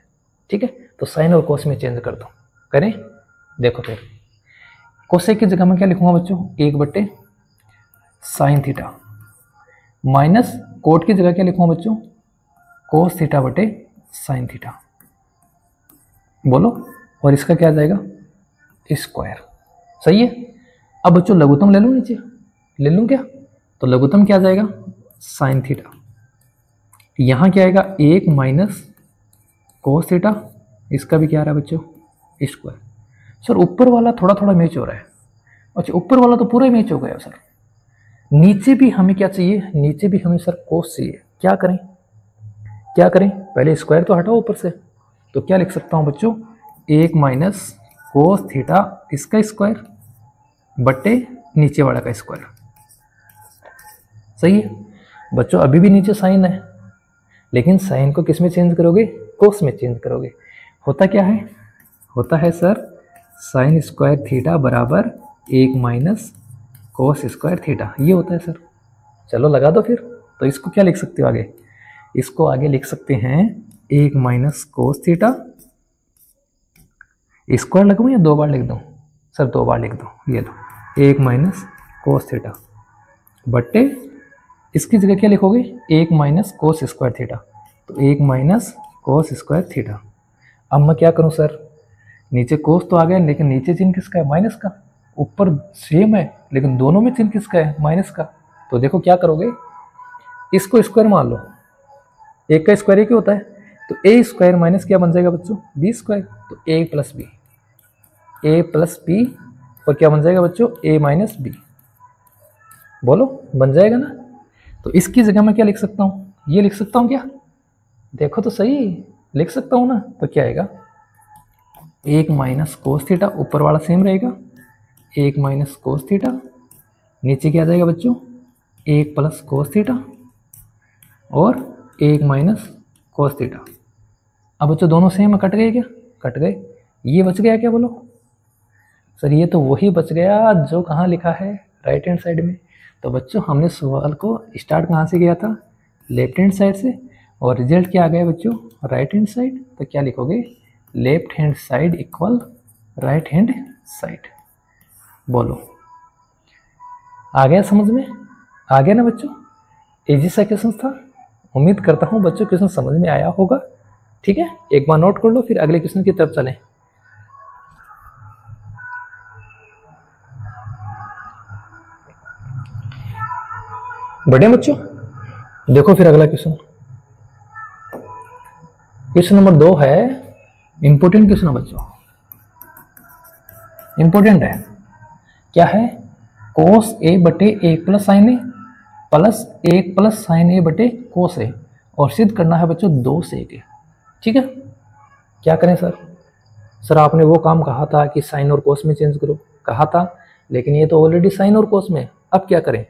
ठीक है, तो साइन और कोस में चेंज कर दो। करें? देखो फिर कोसेक की जगह में क्या लिखूंगा बच्चों? 1 बटे साइन थीटा, माइनस कोट की जगह क्या लिखूंगा बच्चों? कोस थीटा बटे साइन थीटा। बोलो, और इसका क्या आ जाएगा? स्क्वायर। सही है। अब बच्चों लघुत्तम ले लूं, नीचे ले लूं क्या? तो लघुत्तम क्या आ जाएगा? Sine theta. यहां क्या आएगा? 1 माइनस कोस थीटा, इसका भी क्या आ रहा है बच्चों? स्क्वायर। सर ऊपर वाला थोड़ा थोड़ा मैच हो रहा है। अच्छा, ऊपर वाला तो पूरा ही मैच हो गया सर। नीचे भी हमें क्या चाहिए? नीचे भी हमें सर कोस चाहिए। क्या करें? क्या करें? पहले स्क्वायर तो हटाओ ऊपर से, तो क्या लिख सकता हूं बच्चों? 1 माइनस कोस थीटा इसका स्क्वायर बटे नीचे वाला का स्क्वायर। सही है बच्चों। अभी भी नीचे साइन है, लेकिन साइन को किस में चेंज करोगे? कोस में चेंज करोगे। होता क्या है? होता है सर साइन स्क्वायर थीटा बराबर 1 माइनस कोस स्क्वायर थीटा। ये होता है सर। चलो लगा दो फिर। तो इसको क्या लिख सकते हो आगे? इसको आगे लिख सकते हैं 1 माइनस कोस थीटा, स्क्वायर लगूं या 2 बार लिख दूं? सर 2 बार लिख दो। ये लो, 1 माइनस कोस थीटा बट्टे इसकी जगह क्या लिखोगे? 1 माइनस कोस स्क्वायर थीटा। तो 1 माइनस कोस स्क्वायर थीटा। अब मैं क्या करूं सर? नीचे कोस तो आ गया, लेकिन नीचे चिन्ह किसका है? माइनस का। ऊपर सेम है, लेकिन दोनों में चिन्ह किसका है? माइनस का। तो देखो क्या करोगे? इसको स्क्वायर मान लो। एक का स्क्वायर एक ही होता है, तो ए स्क्वायर माइनस क्या बन जाएगा बच्चों? B square. तो A plus B, A plus B, और क्या बन जाएगा बच्चों? A minus B. बोलो बन जाएगा ना। तो इसकी जगह मैं क्या लिख सकता हूँ, ये लिख सकता हूँ क्या, देखो तो सही, लिख सकता हूँ ना। तो क्या आएगा, 1 माइनस कोस थीटा, ऊपर वाला सेम रहेगा 1 माइनस कोस थीटा, नीचे क्या आ जाएगा बच्चों 1 प्लस कोस थीटा और 1 माइनस कोस थीटा। अब बच्चों दोनों सेम कट गए क्या, कट गए। ये बच गया क्या बोलो सर, ये तो वही बच गया जो कहाँ लिखा है, राइट हैंड साइड में। तो बच्चों हमने सवाल को स्टार्ट कहाँ से किया था, लेफ्ट हैंड साइड से, और रिजल्ट क्या आ गया बच्चों, राइट हैंड साइड। तो क्या लिखोगे, left hand side equal right hand side. बोलो आ गया समझ में, आ गया ना बच्चों, इजी सा क्वेश्चन था। उम्मीद करता हूँ बच्चों क्वेश्चन समझ में आया होगा। ठीक है, एक बार नोट कर लो, फिर अगले क्वेश्चन की तरफ चलें। बढ़िया बच्चों, देखो फिर अगला क्वेश्चन, क्वेश्चन नंबर 2 है, इंपोर्टेंट क्वेश्चन है बच्चों, इंपोर्टेंट है। क्या है, कोस ए बटे 1 प्लस साइन ए प्लस 1 प्लस साइन ए बटे कोस ए, और सिद्ध करना है बच्चों 2 सेक ए। ठीक है, क्या करें सर, सर आपने वो काम कहा था कि साइन और कोस में चेंज करो, कहा था, लेकिन ये तो ऑलरेडी साइन और कोस में, अब क्या करें,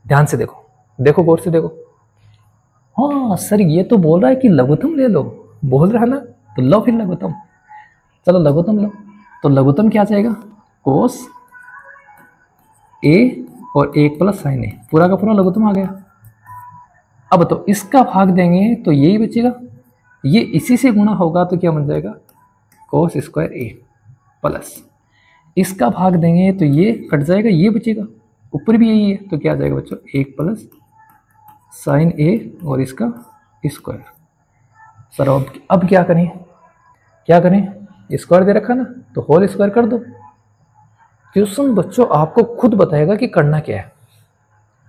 ध्यान से देखो, देखो गौर से देखो। हाँ सर ये तो बोल रहा है कि लघुत्तम ले लो, बोल रहा है ना, तो लो फिर लघुत्तम, चलो लघुत्तम लो। तो लघुत्तम क्या आ जाएगा, कोस ए और 1 प्लस साइन ए, पूरा का पूरा लघुत्तम आ गया। अब तो इसका भाग देंगे तो यही बचेगा, ये इसी से गुणा होगा तो क्या बन जाएगा, कोस स्क्वायर ए प्लस, इसका भाग देंगे तो ये कट जाएगा, ये बचेगा, ऊपर भी यही है, तो क्या आ जाएगा बच्चों 1 प्लस साइन ए और इसका स्क्वायर। सर अब क्या करें, क्या करें, स्क्वायर दे रखा ना, तो होल स्क्वायर कर दो। क्वेश्चन बच्चों आपको खुद बताएगा कि करना क्या है,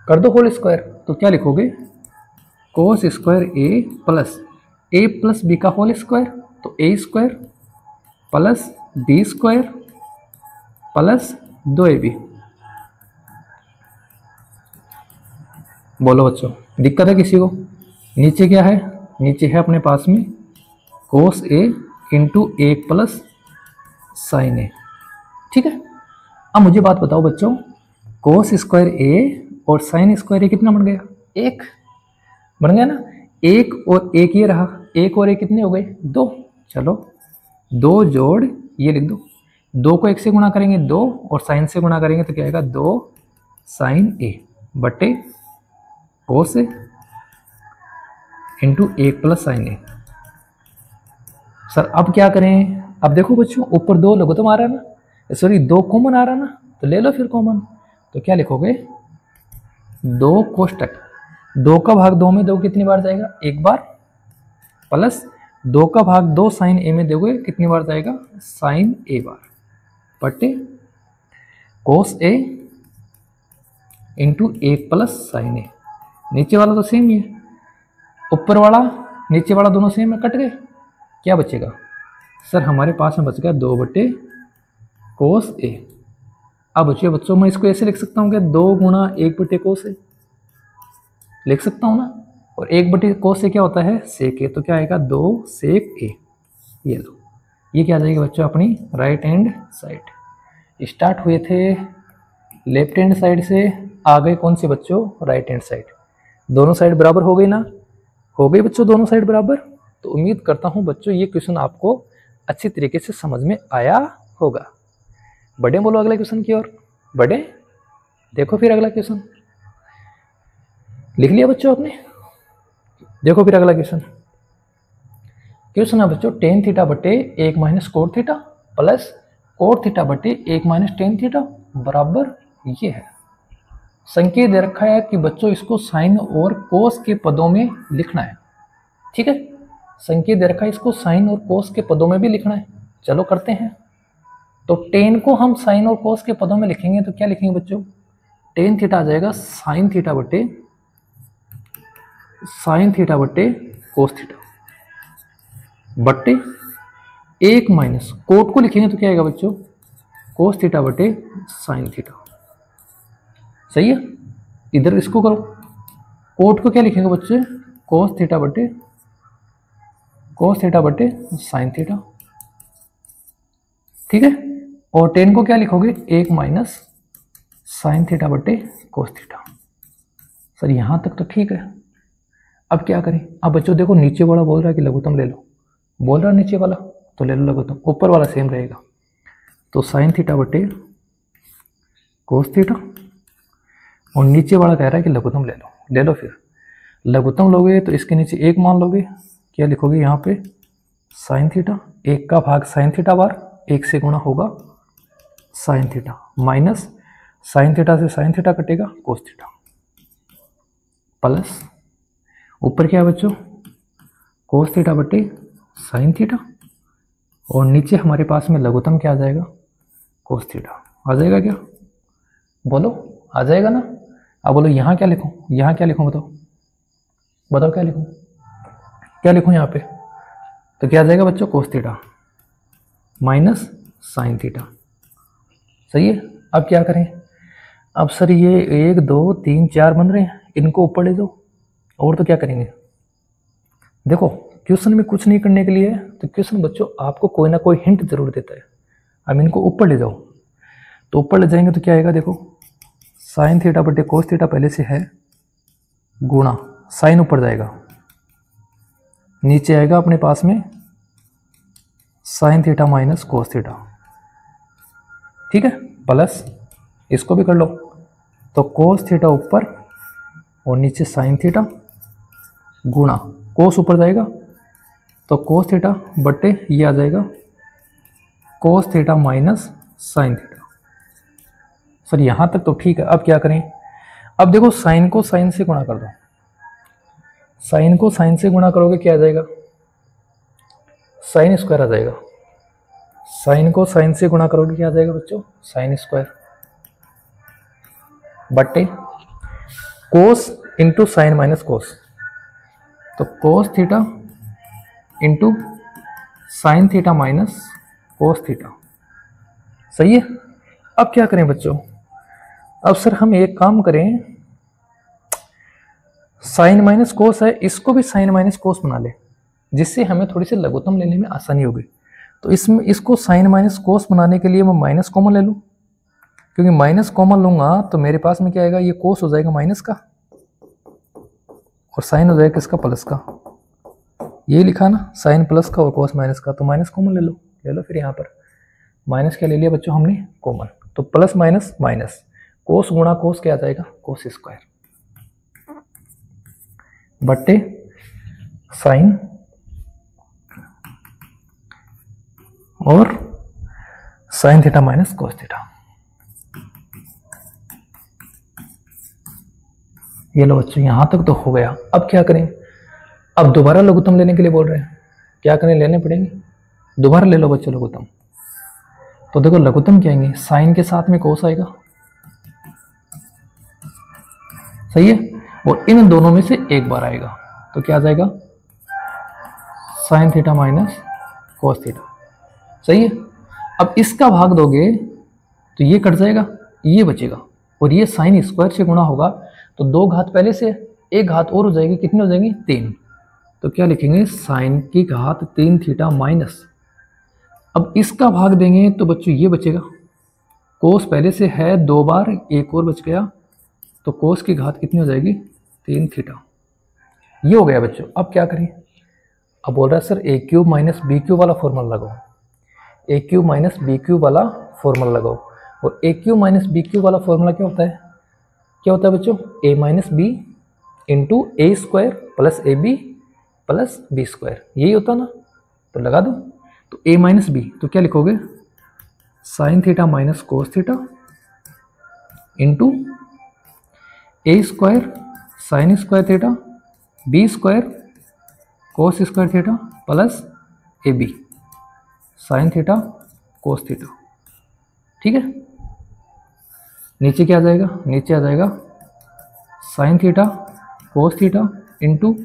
कर दो होल स्क्वायर। तो क्या लिखोगे, cos square A plus B का होल स्क्वायर, तो A square plus B square plus 2ab। बोलो बच्चों दिक्कत है किसी को, नीचे क्या है, नीचे है अपने पास में कोस ए इंटू 1 प्लस साइन ए। ठीक है, अब मुझे बात बताओ बच्चों, कोस स्क्वायर ए और साइन स्क्वायर ए कितना बन गया, 1 बन गया ना, 1 और 1 ये रहा, 1 और 1 कितने हो गए 2, चलो 2 जोड़ ये लिख दो, 2 को 1 से गुणा करेंगे 2 और साइन से गुणा करेंगे तो क्या आएगा 2 साइन ए बटे कोस ए इंटू 1 प्लस साइन ए। सर अब क्या करें, अब देखो बच्चों ऊपर 2 लघुत्तम आ रहा है ना, सॉरी 2 कॉमन आ रहा है ना, तो ले लो फिर कॉमन। तो क्या लिखोगे, 2 कोष्टक 2 का भाग 2 में 2 कितनी बार जाएगा, 1 बार, प्लस 2 का भाग 2 साइन ए में दोगे कितनी बार जाएगा, साइन ए बार, बटे कोस ए इंटू 1 प्लस साइन ए। नीचे वाला तो सेम ही है, ऊपर वाला नीचे वाला दोनों सेम है, कट गए, क्या बचेगा सर, हमारे पास में बच गया 2 बटे कोस ए। अब बच्चे बच्चों मैं इसको ऐसे लिख सकता हूँ क्या, 2 गुणा 1 बटे कोस ए लिख सकता हूँ ना, और 1 बटे कोस ए क्या होता है, सेक ए, तो क्या आएगा 2 सेक ए। ये लो, ये क्या आ जाएगा बच्चों अपनी राइट हैंड साइड। स्टार्ट हुए थे लेफ्ट हैंड साइड से, आ गए कौन से बच्चों, राइट हैंड साइड। दोनों साइड बराबर हो गई ना, हो गई बच्चों दोनों साइड बराबर। तो उम्मीद करता हूं बच्चों ये क्वेश्चन आपको अच्छी तरीके से समझ में आया होगा। बढ़े बोलो अगले क्वेश्चन की ओर, बढ़े, देखो फिर अगला क्वेश्चन, लिख लिया बच्चों आपने, देखो फिर अगला क्वेश्चन। क्वेश्चन है बच्चों टेन थीटा बटे 1 minus cot theta plus cot theta बटे 1 माइनस टेन थीटा बराबर ये है। संकेत दे रखा है कि बच्चों इसको साइन और कोस के पदों में लिखना है। ठीक है, संकेत दे रखा है इसको साइन और कोस के पदों में भी लिखना है, चलो करते हैं। तो टेन को हम साइन और कोस के पदों में लिखेंगे तो क्या लिखेंगे बच्चों, टेन थीटा आ जाएगा साइन थीटा बटे कोस थीटा बटे 1 माइनस कोट को लिखेंगे तो क्या आएगा बच्चों, कोस थीटा बटे साइन थीटा। सही है, इधर इसको करो, कोट को क्या लिखेंगे बच्चे, कोस थीटा बटे साइन थीटा, ठीक है। और टेन को क्या लिखोगे, 1 माइनस साइन थीटा बटे कोस थीटा। सर यहां तक तो ठीक है। अब क्या करें, अब बच्चों देखो नीचे वाला बोल रहा है कि लघुत्तम ले लो, बोल रहा है नीचे वाला, तो ले लो लघुत्तम, ऊपर वाला सेम रहेगा। तो साइन थीटा बटे कोस थीटा, और नीचे वाला कह रहा है कि लघुत्तम ले लो। फिर लघुत्तम लोगे तो इसके नीचे 1 मान लोगे, क्या लिखोगे यहाँ पे, साइन थीटा, 1 का भाग साइन थीटा बार 1 से गुणा होगा sign theta, minus sine theta से साइन थीटा कटेगा कोस थीटा, प्लस ऊपर क्या है बच्चों, कोस थीटा बटे साइन थीटा, और नीचे हमारे पास में लघुत्तम क्या आ जाएगा, कोस थीटा आ जाएगा। क्या बोलो, आ जाएगा ना। अब बोलो यहाँ क्या लिखूँ, बताओ क्या लिखूँ यहाँ पे, तो क्या आ जाएगा बच्चों, cos theta minus sine theta. सही है। अब क्या करें, अब सर ये 1 2 3 4 बन रहे हैं, इनको ऊपर ले जाओ। और तो क्या करेंगे, देखो क्वेश्चन में कुछ नहीं करने के लिए है, तो क्वेश्चन बच्चों आपको कोई ना कोई हिंट जरूर देता है। अब इनको ऊपर ले जाओ, तो ऊपर ले जाएंगे तो क्या आएगा, देखो साइन थीटा बटे कोस थीटा पहले से है, गुणा साइन ऊपर जाएगा, नीचे आएगा अपने पास में sign theta minus cos theta, ठीक है, प्लस इसको भी कर लो, तो कोस थीटा ऊपर और नीचे साइन थीटा, गुणा कोस ऊपर जाएगा तो कोस थीटा बटे ये आ जाएगा cos theta minus sine theta. Sir यहाँ तक तो ठीक है। अब क्या करें, अब देखो साइन को साइन से गुणा कर दो, साइन को साइन से गुणा करोगे क्या आ जाएगा, साइन स्क्वायर आ जाएगा। साइन को साइन से गुणा करोगे क्या आ जाएगा बच्चों, साइन स्क्वायर बटे कोस इंटू साइन माइनस कोस, तो कोस theta into sine theta minus cos theta. सही है। अब क्या करें बच्चों, अब सर हम एक काम करें, साइन माइनस कोस है, इसको भी साइन माइनस कोस बना ले, जिससे हमें थोड़ी सी लघुत्तम लेने में आसानी होगी। तो इसमें इसको साइन माइनस कोस बनाने के लिए मैं माइनस कॉमन ले लूँ, क्योंकि माइनस कॉमन लूंगा तो मेरे पास में क्या आएगा, ये कोस हो जाएगा माइनस का और साइन हो जाएगा किसका, प्लस का। यही लिखा ना, साइन प्लस का और कोस माइनस का, तो माइनस कॉमन ले लो। फिर यहाँ पर माइनस क्या ले लिया बच्चों हमने, कॉमन, तो प्लस माइनस माइनस, कोस गुणा कोस क्या आ जाएगा, कोस स्क्वायर बट्टे साइन और sign theta minus cos theta. ये लो बच्चों, यहां तक तो हो गया। अब क्या करें, अब दोबारा लघुत्तम लेने के लिए बोल रहे हैं, क्या करें, लेने पड़ेंगे, दोबारा ले लो बच्चों लघुत्तम। तो देखो लघुत्तम क्या आएंगे, साइन के साथ में कोस आएगा, सही है, और इन दोनों में से एक बार आएगा, तो क्या आ जाएगा, sine theta minus cos theta. सही है। अब इसका भाग दोगे तो ये कट जाएगा, ये बचेगा, और ये साइन स्क्वायर से गुणा होगा, तो 2 घात पहले से, 1 घात और हो जाएगी, कितनी हो जाएंगी, 3। तो क्या लिखेंगे, साइन की घात 3 थीटा माइनस, अब इसका भाग देंगे तो बच्चों ये बचेगा, कोस पहले से है 2 बार, 1 और बच गया, तो कोस की घात कितनी हो जाएगी, 3 थीटा। ये हो गया बच्चों। अब क्या करें, अब बोल रहा है sir A cube minus B cube वाला फॉर्मूला लगाओ, A cube minus B cube वाला फॉर्मूला लगाओ। और A cube minus B cube वाला फॉर्मूला क्या होता है बच्चों, A minus B into A square plus A B plus B square, यही होता ना, तो लगा दो। तो ए माइनस बी, तो क्या लिखोगे, sine theta minus cos theta into A square sine square theta B square cos square theta plus A B sine theta cos theta. ठीक है, नीचे क्या आ जाएगा, नीचे आ जाएगा sine theta cos theta into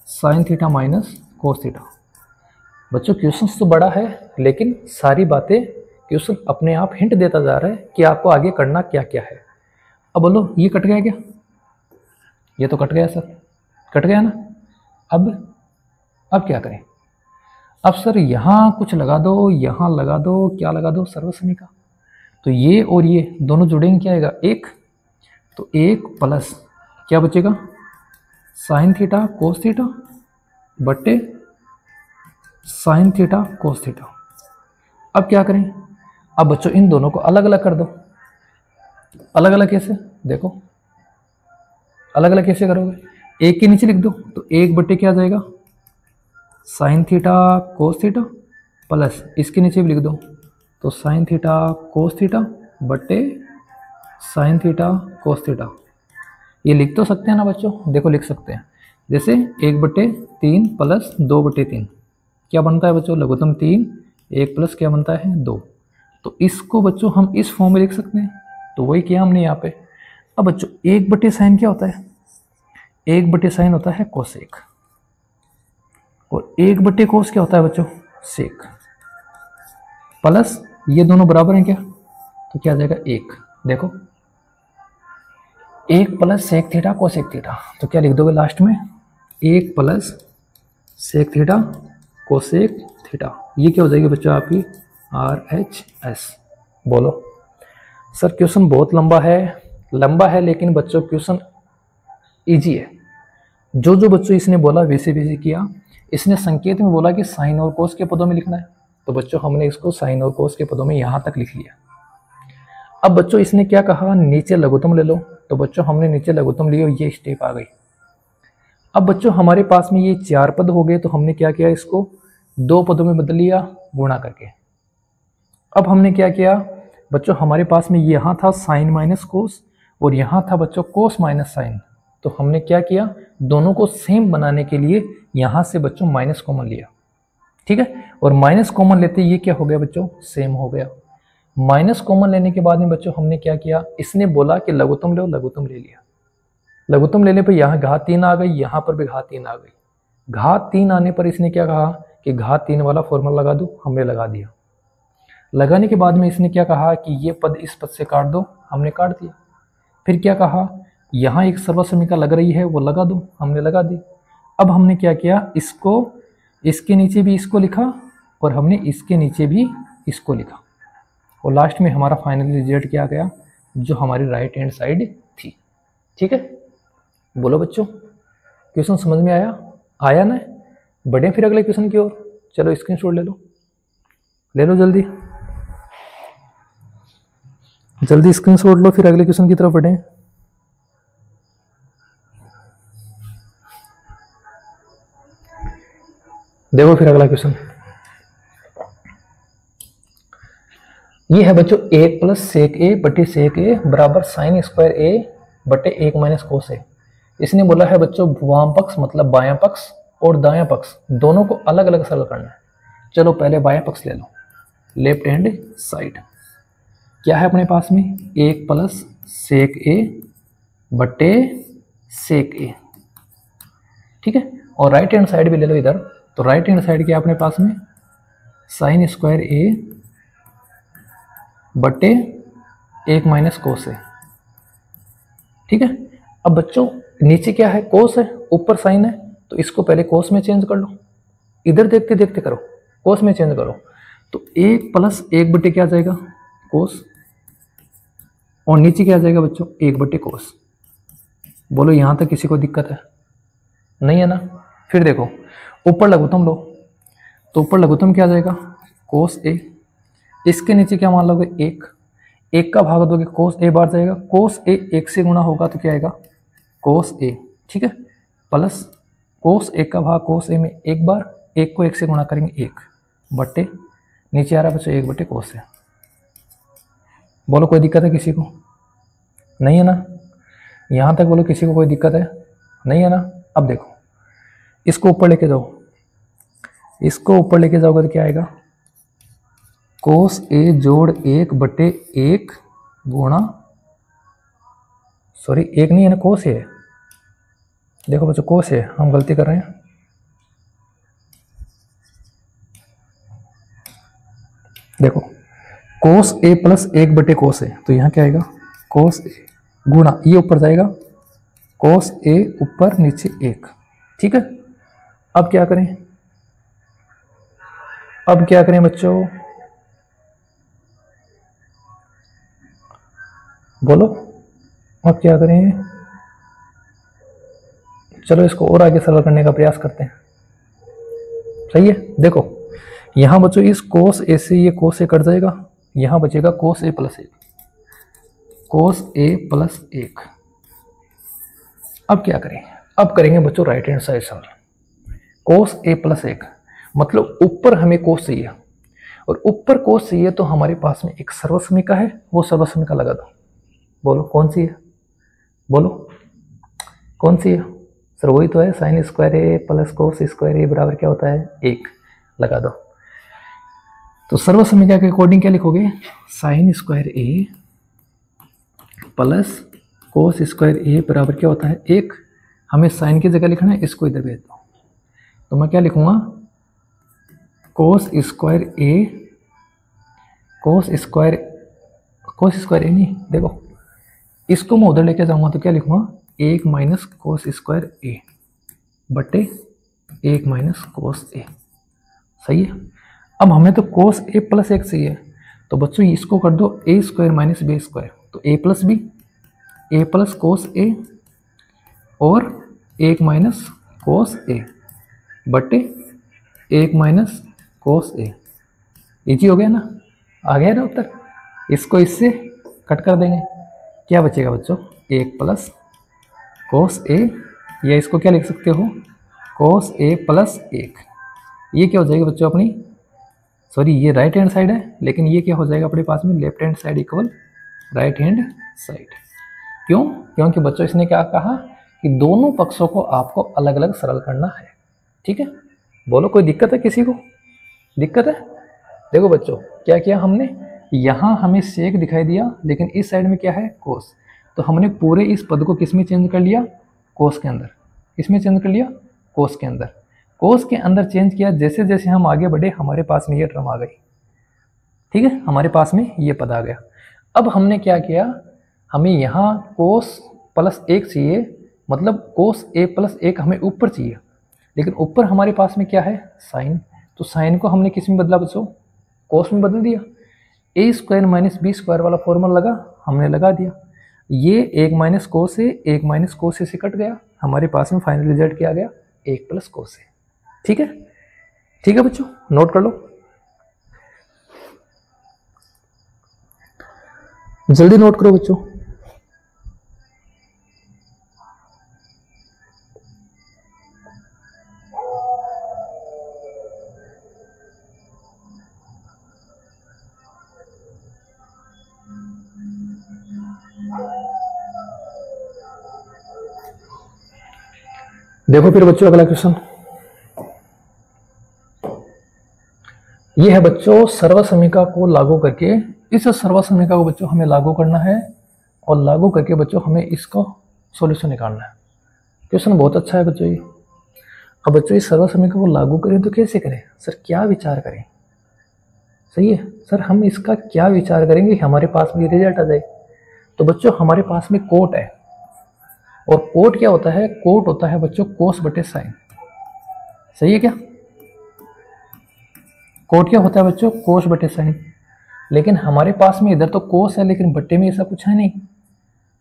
sine theta minus cos theta. बच्चों क्वेश्चन तो बड़ा है, लेकिन सारी बातें क्वेश्चन अपने आप हिंट देता जा रहा है कि आपको आगे करना क्या क्या है। अब बोलो ये कट गया क्या, ये तो कट गया सर, कट गया ना। अब क्या करें? अब सर यहाँ कुछ लगा दो, यहाँ लगा दो, क्या लगा दो? सर्वसमीका। तो ये और ये दोनों जुड़ेंगे, क्या आएगा? एक। तो एक प्लस क्या बचेगा? साइन थीटा कोस थीटा बट्टे साइन थीटा कोस थीटा। अब क्या करें? अब बच्चों इन दोनों को अलग अलग कर दो। अलग अलग कैसे? देखो अलग अलग कैसे करोगे? एक के नीचे लिख दो, तो एक बट्टे क्या आ जाएगा? Sine theta cos theta plus इसके नीचे भी लिख दो, तो साइन थीटा कोस थीटा बट्टे साइन थीटा कोस थीटा। ये लिख तो सकते हैं ना बच्चों? देखो लिख सकते हैं, जैसे 1/3 प्लस 2/3 क्या बनता है बच्चों? लघुत्तम 3। 1 प्लस क्या बनता है? 2। तो इसको बच्चों हम इस फॉर्म में लिख सकते हैं, तो वही किया हमने यहाँ पे। अब बच्चों 1/sin क्या होता है? 1/sin होता है कोसेक, और 1/cos क्या होता है बच्चों? सेक। प्लस ये दोनों बराबर हैं क्या? तो क्या आ जाएगा? 1। देखो 1 plus sec theta cosec theta, तो क्या लिख दोगे लास्ट में? 1 plus sec theta cosec theta. ये क्या हो जाएगी बच्चों? आपकी RHS। बोलो सर क्वेश्चन बहुत लंबा है, लेकिन बच्चों क्वेश्चन इजी है। जो जो बच्चों इसने बोला वैसे वैसे किया। इसने संकेत में बोला कि साइन और कोस के पदों में लिखना है, तो बच्चों हमने इसको साइन और कोस के पदों में यहाँ तक लिख लिया। अब बच्चों इसने क्या कहा? नीचे लघुत्तम ले लो, तो बच्चों हमने नीचे लघुत्तम लिए और ये स्टेप आ गई। अब बच्चों हमारे पास में ये 4 पद हो गए, तो हमने क्या किया? इसको 2 पदों में बदल लिया गुणा करके। अब हमने क्या किया बच्चों? हमारे पास में यहाँ था साइन माइनस कोस और यहाँ था बच्चों कोस माइनस साइन, तो हमने क्या किया? दोनों को सेम बनाने के लिए यहाँ से बच्चों माइनस कॉमन लिया, ठीक है। और माइनस कॉमन लेते ये क्या हो गया बच्चों? सेम हो गया। माइनस कॉमन लेने के बाद में बच्चों हमने क्या किया? इसने बोला कि लघुत्तम लो, लघुत्तम ले लिया। लघुत्तम लेने पर यहाँ घात 3 आ गई, यहाँ पर भी घात 3 आ गई। घात 3 आने पर इसने क्या कहा कि घात 3 वाला फॉर्मूला लगा दो, हमने लगा दिया। लगाने के बाद में इसने क्या कहा कि ये पद इस पद से काट दो, हमने काट दिया। फिर क्या कहा? यहाँ एक सर्वसमीका लग रही है, वो लगा दो, हमने लगा दी। अब हमने क्या किया? इसको इसके नीचे भी इसको लिखा और हमने इसके नीचे भी इसको लिखा, और लास्ट में हमारा फाइनल रिजल्ट क्या आ गया? जो हमारी राइट हैंड साइड थी, ठीक है। बोलो बच्चों क्वेश्चन समझ में आया ना? बढ़े फिर अगले क्वेश्चन की ओर। चलो स्क्रीनशॉट ले लो जल्दी स्क्रीनशॉट लो, फिर अगले क्वेश्चन की तरफ बढ़े। देखो फिर अगला क्वेश्चन ये है बच्चों 1 प्लस सेक ए बटे सेक ए बराबर साइन स्क्वायर ए बटे 1 माइनस कोस ए। इसने बोला है बच्चों वाम पक्ष मतलब बायां पक्ष और दायां पक्ष दोनों को अलग अलग सरल करना है। चलो पहले बायां पक्ष ले लो, लेफ्ट हैंड साइड। क्या है अपने पास में? 1 प्लस सेक ए बटे सेक ए, ठीक है। और राइट हैंड साइड भी ले लो इधर, तो राइट हैंड साइड क्या अपने पास में? साइन स्क्वायर ए बटे 1 माइनस कोस ए, ठीक है। अब बच्चों नीचे क्या है? कोस है, ऊपर साइन है, तो इसको पहले कोस में चेंज कर लो। इधर देखते देखते करो, कोस में चेंज करो, तो 1 प्लस 1 बटे क्या आ जाएगा? कोस, और नीचे क्या आ जाएगा बच्चों? 1 बटे कोस। बोलो यहां तक किसी को दिक्कत है? नहीं है ना? फिर देखो ऊपर लघुत्तम लो, तो ऊपर लघुत्तम क्या आ जाएगा? कोस ए। इसके नीचे क्या मान लोगे? 1 का भाग दोगे कोस ए बार जाएगा, कोस ए 1 से गुणा होगा तो क्या आएगा? कोस ए, ठीक है। प्लस कोस 1 का भाग कोस ए में 1 बार, 1 को 1 से गुणा करेंगे 1 बटे नीचे आ रहा है बच्चों 1 बटे कोस ए। बोलो कोई दिक्कत है किसी को? नहीं है ना? यहां तक बोलो किसी को कोई दिक्कत है? नहीं है ना? अब देखो इसको ऊपर लेके जाओ, इसको ऊपर लेके जाओगे तो क्या आएगा? कोस ए जोड़ 1 बटे 1 गुणा, सॉरी 1 नहीं है ना, कोस ए है। देखो बच्चों कोस है, हम गलती कर रहे हैं। देखो कोस ए प्लस 1 बटे कोस ए, तो यहाँ क्या आएगा? कोस ए गुणा ये ऊपर जाएगा कोस ए ऊपर नीचे 1, ठीक है। अब क्या करें, अब क्या करें बच्चों, बोलो अब क्या करें। चलो इसको और आगे सरल करने का प्रयास करते हैं, सही है। देखो यहां बच्चों इस कोस ए से ये कोस ए कट जाएगा, यहां बचेगा कोस ए प्लस 1, कोस ए प्लस 1। अब क्या करें, अब करेंगे बच्चों राइट हैंड साइड सरल। कोस ए प्लस 1 मतलब ऊपर हमें कोस चाहिए, और ऊपर कोस चाहिए तो हमारे पास में एक सर्वसमीका है, वो सर्वसमीका लगा दो। बोलो कौन सी है, बोलो कौन सी है सर, वही तो है, sine square A plus cos square ए बराबर क्या होता है 1, लगा दो। तो सर्वसमीका के अकॉर्डिंग क्या लिखोगे, sign square A plus cos square ए बराबर क्या होता है 1। हमें साइन की जगह लिखना है, इसको इधर भेज दो, तो मैं क्या लिखूंगा, कोस स्क्वायर ए, कोस स्क्वायर ए नहीं, देखो इसको मैं उधर लेके जाऊंगा तो क्या लिखूंगा 1 माइनस कोस स्क्वायर ए बटे 1 माइनस कोस ए, सही है। अब हमें तो कोस ए प्लस 1 चाहिए, तो बच्चों इसको कर दो ए स्क्वायर माइनस बी स्क्वायर, तो A plus B, A plus cos ए और 1 माइनस कोस ए बटे 1 माइनस कोस ए। इजी हो गया ना, आ गया ना उत्तर। इसको इससे कट कर देंगे, क्या बचेगा बच्चों 1 प्लस कोस ए, या इसको क्या लिख सकते हो कोस ए प्लस 1। ये क्या हो जाएगा बच्चों अपनी, सॉरी ये राइट हैंड साइड है, लेकिन ये क्या हो जाएगा अपने पास में left hand side equal right hand side. क्यों, क्योंकि बच्चों इसने क्या कहा कि दोनों पक्षों को आपको अलग अलग सरल करना है, ठीक है। बोलो कोई दिक्कत है, किसी को दिक्कत है। देखो बच्चों क्या किया हमने, यहाँ हमें सेक दिखाई दिया, लेकिन इस साइड में क्या है कोस, तो हमने पूरे इस पद को किस में चेंज कर लिया, कोस के अंदर। किस में चेंज कर लिया, कोस के अंदर। कोस के अंदर चेंज किया, जैसे जैसे हम आगे बढ़े हमारे पास में ये टर्म आ गई, ठीक है, हमारे पास में ये पद आ गया। अब हमने क्या किया, हमें यहाँ कोस प्लस 1 चाहिए, मतलब कोस ए प्लस 1 हमें ऊपर चाहिए, लेकिन ऊपर हमारे पास में क्या है साइन, तो साइन को हमने किस में बदला बच्चों, कोस में बदल दिया। ए स्क्वायर माइनस बी स्क्वायर वाला फॉर्मूला लगा, हमने लगा दिया। ये 1 माइनस कोस ए, 1 माइनस कोस ए से कट गया, हमारे पास में फाइनल रिजल्ट क्या आ गया 1 प्लस कोस ए, ठीक है। ठीक है बच्चों, नोट कर लो, जल्दी नोट करो बच्चों। देखो फिर बच्चों अगला क्वेश्चन, ये है बच्चों सर्वसमीका को लागू करके, इस सर्वसमीका को बच्चों हमें लागू करना है, और लागू करके बच्चों हमें इसको सॉल्यूशन निकालना है। क्वेश्चन बहुत अच्छा है बच्चों ये। अब बच्चों इस सर्वसमीका को लागू करें तो कैसे करें सर, क्या विचार करें, सही है सर, हम इसका क्या विचार करेंगे हमारे पास में रिजल्ट आ जाए। तो बच्चों हमारे पास में कोट है, और कोट क्या होता है, कोट होता है बच्चों कोस बटे साइन, सही है क्या। कोट क्या होता है बच्चों, कोस बटे साइन, लेकिन हमारे पास में इधर तो कोस है, लेकिन बट्टे में ऐसा कुछ है नहीं।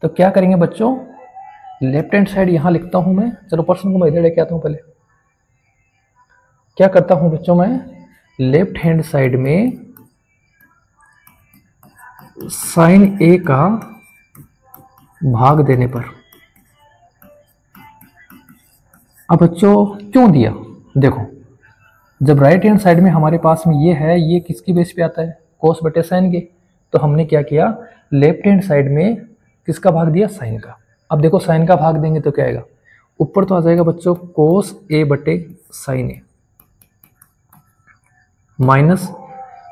तो क्या करेंगे बच्चों, लेफ्ट हैंड साइड यहां लिखता हूं मैं, चलो पर्सन को मैं इधर लेके आता हूं। पहले क्या करता हूं बच्चों, मैं लेफ्ट हैंड साइड में साइन ए का भाग देने पर, अब बच्चों क्यों दिया, देखो जब राइट हैंड साइड में हमारे पास में ये है, ये किसकी बेस पे आता है कोस बटे साइन के, तो हमने क्या किया लेफ्ट हैंड साइड में किसका भाग दिया साइन का। अब देखो साइन का भाग देंगे तो क्या आएगा, ऊपर तो आ जाएगा बच्चों कोस ए बटे साइन ए माइनस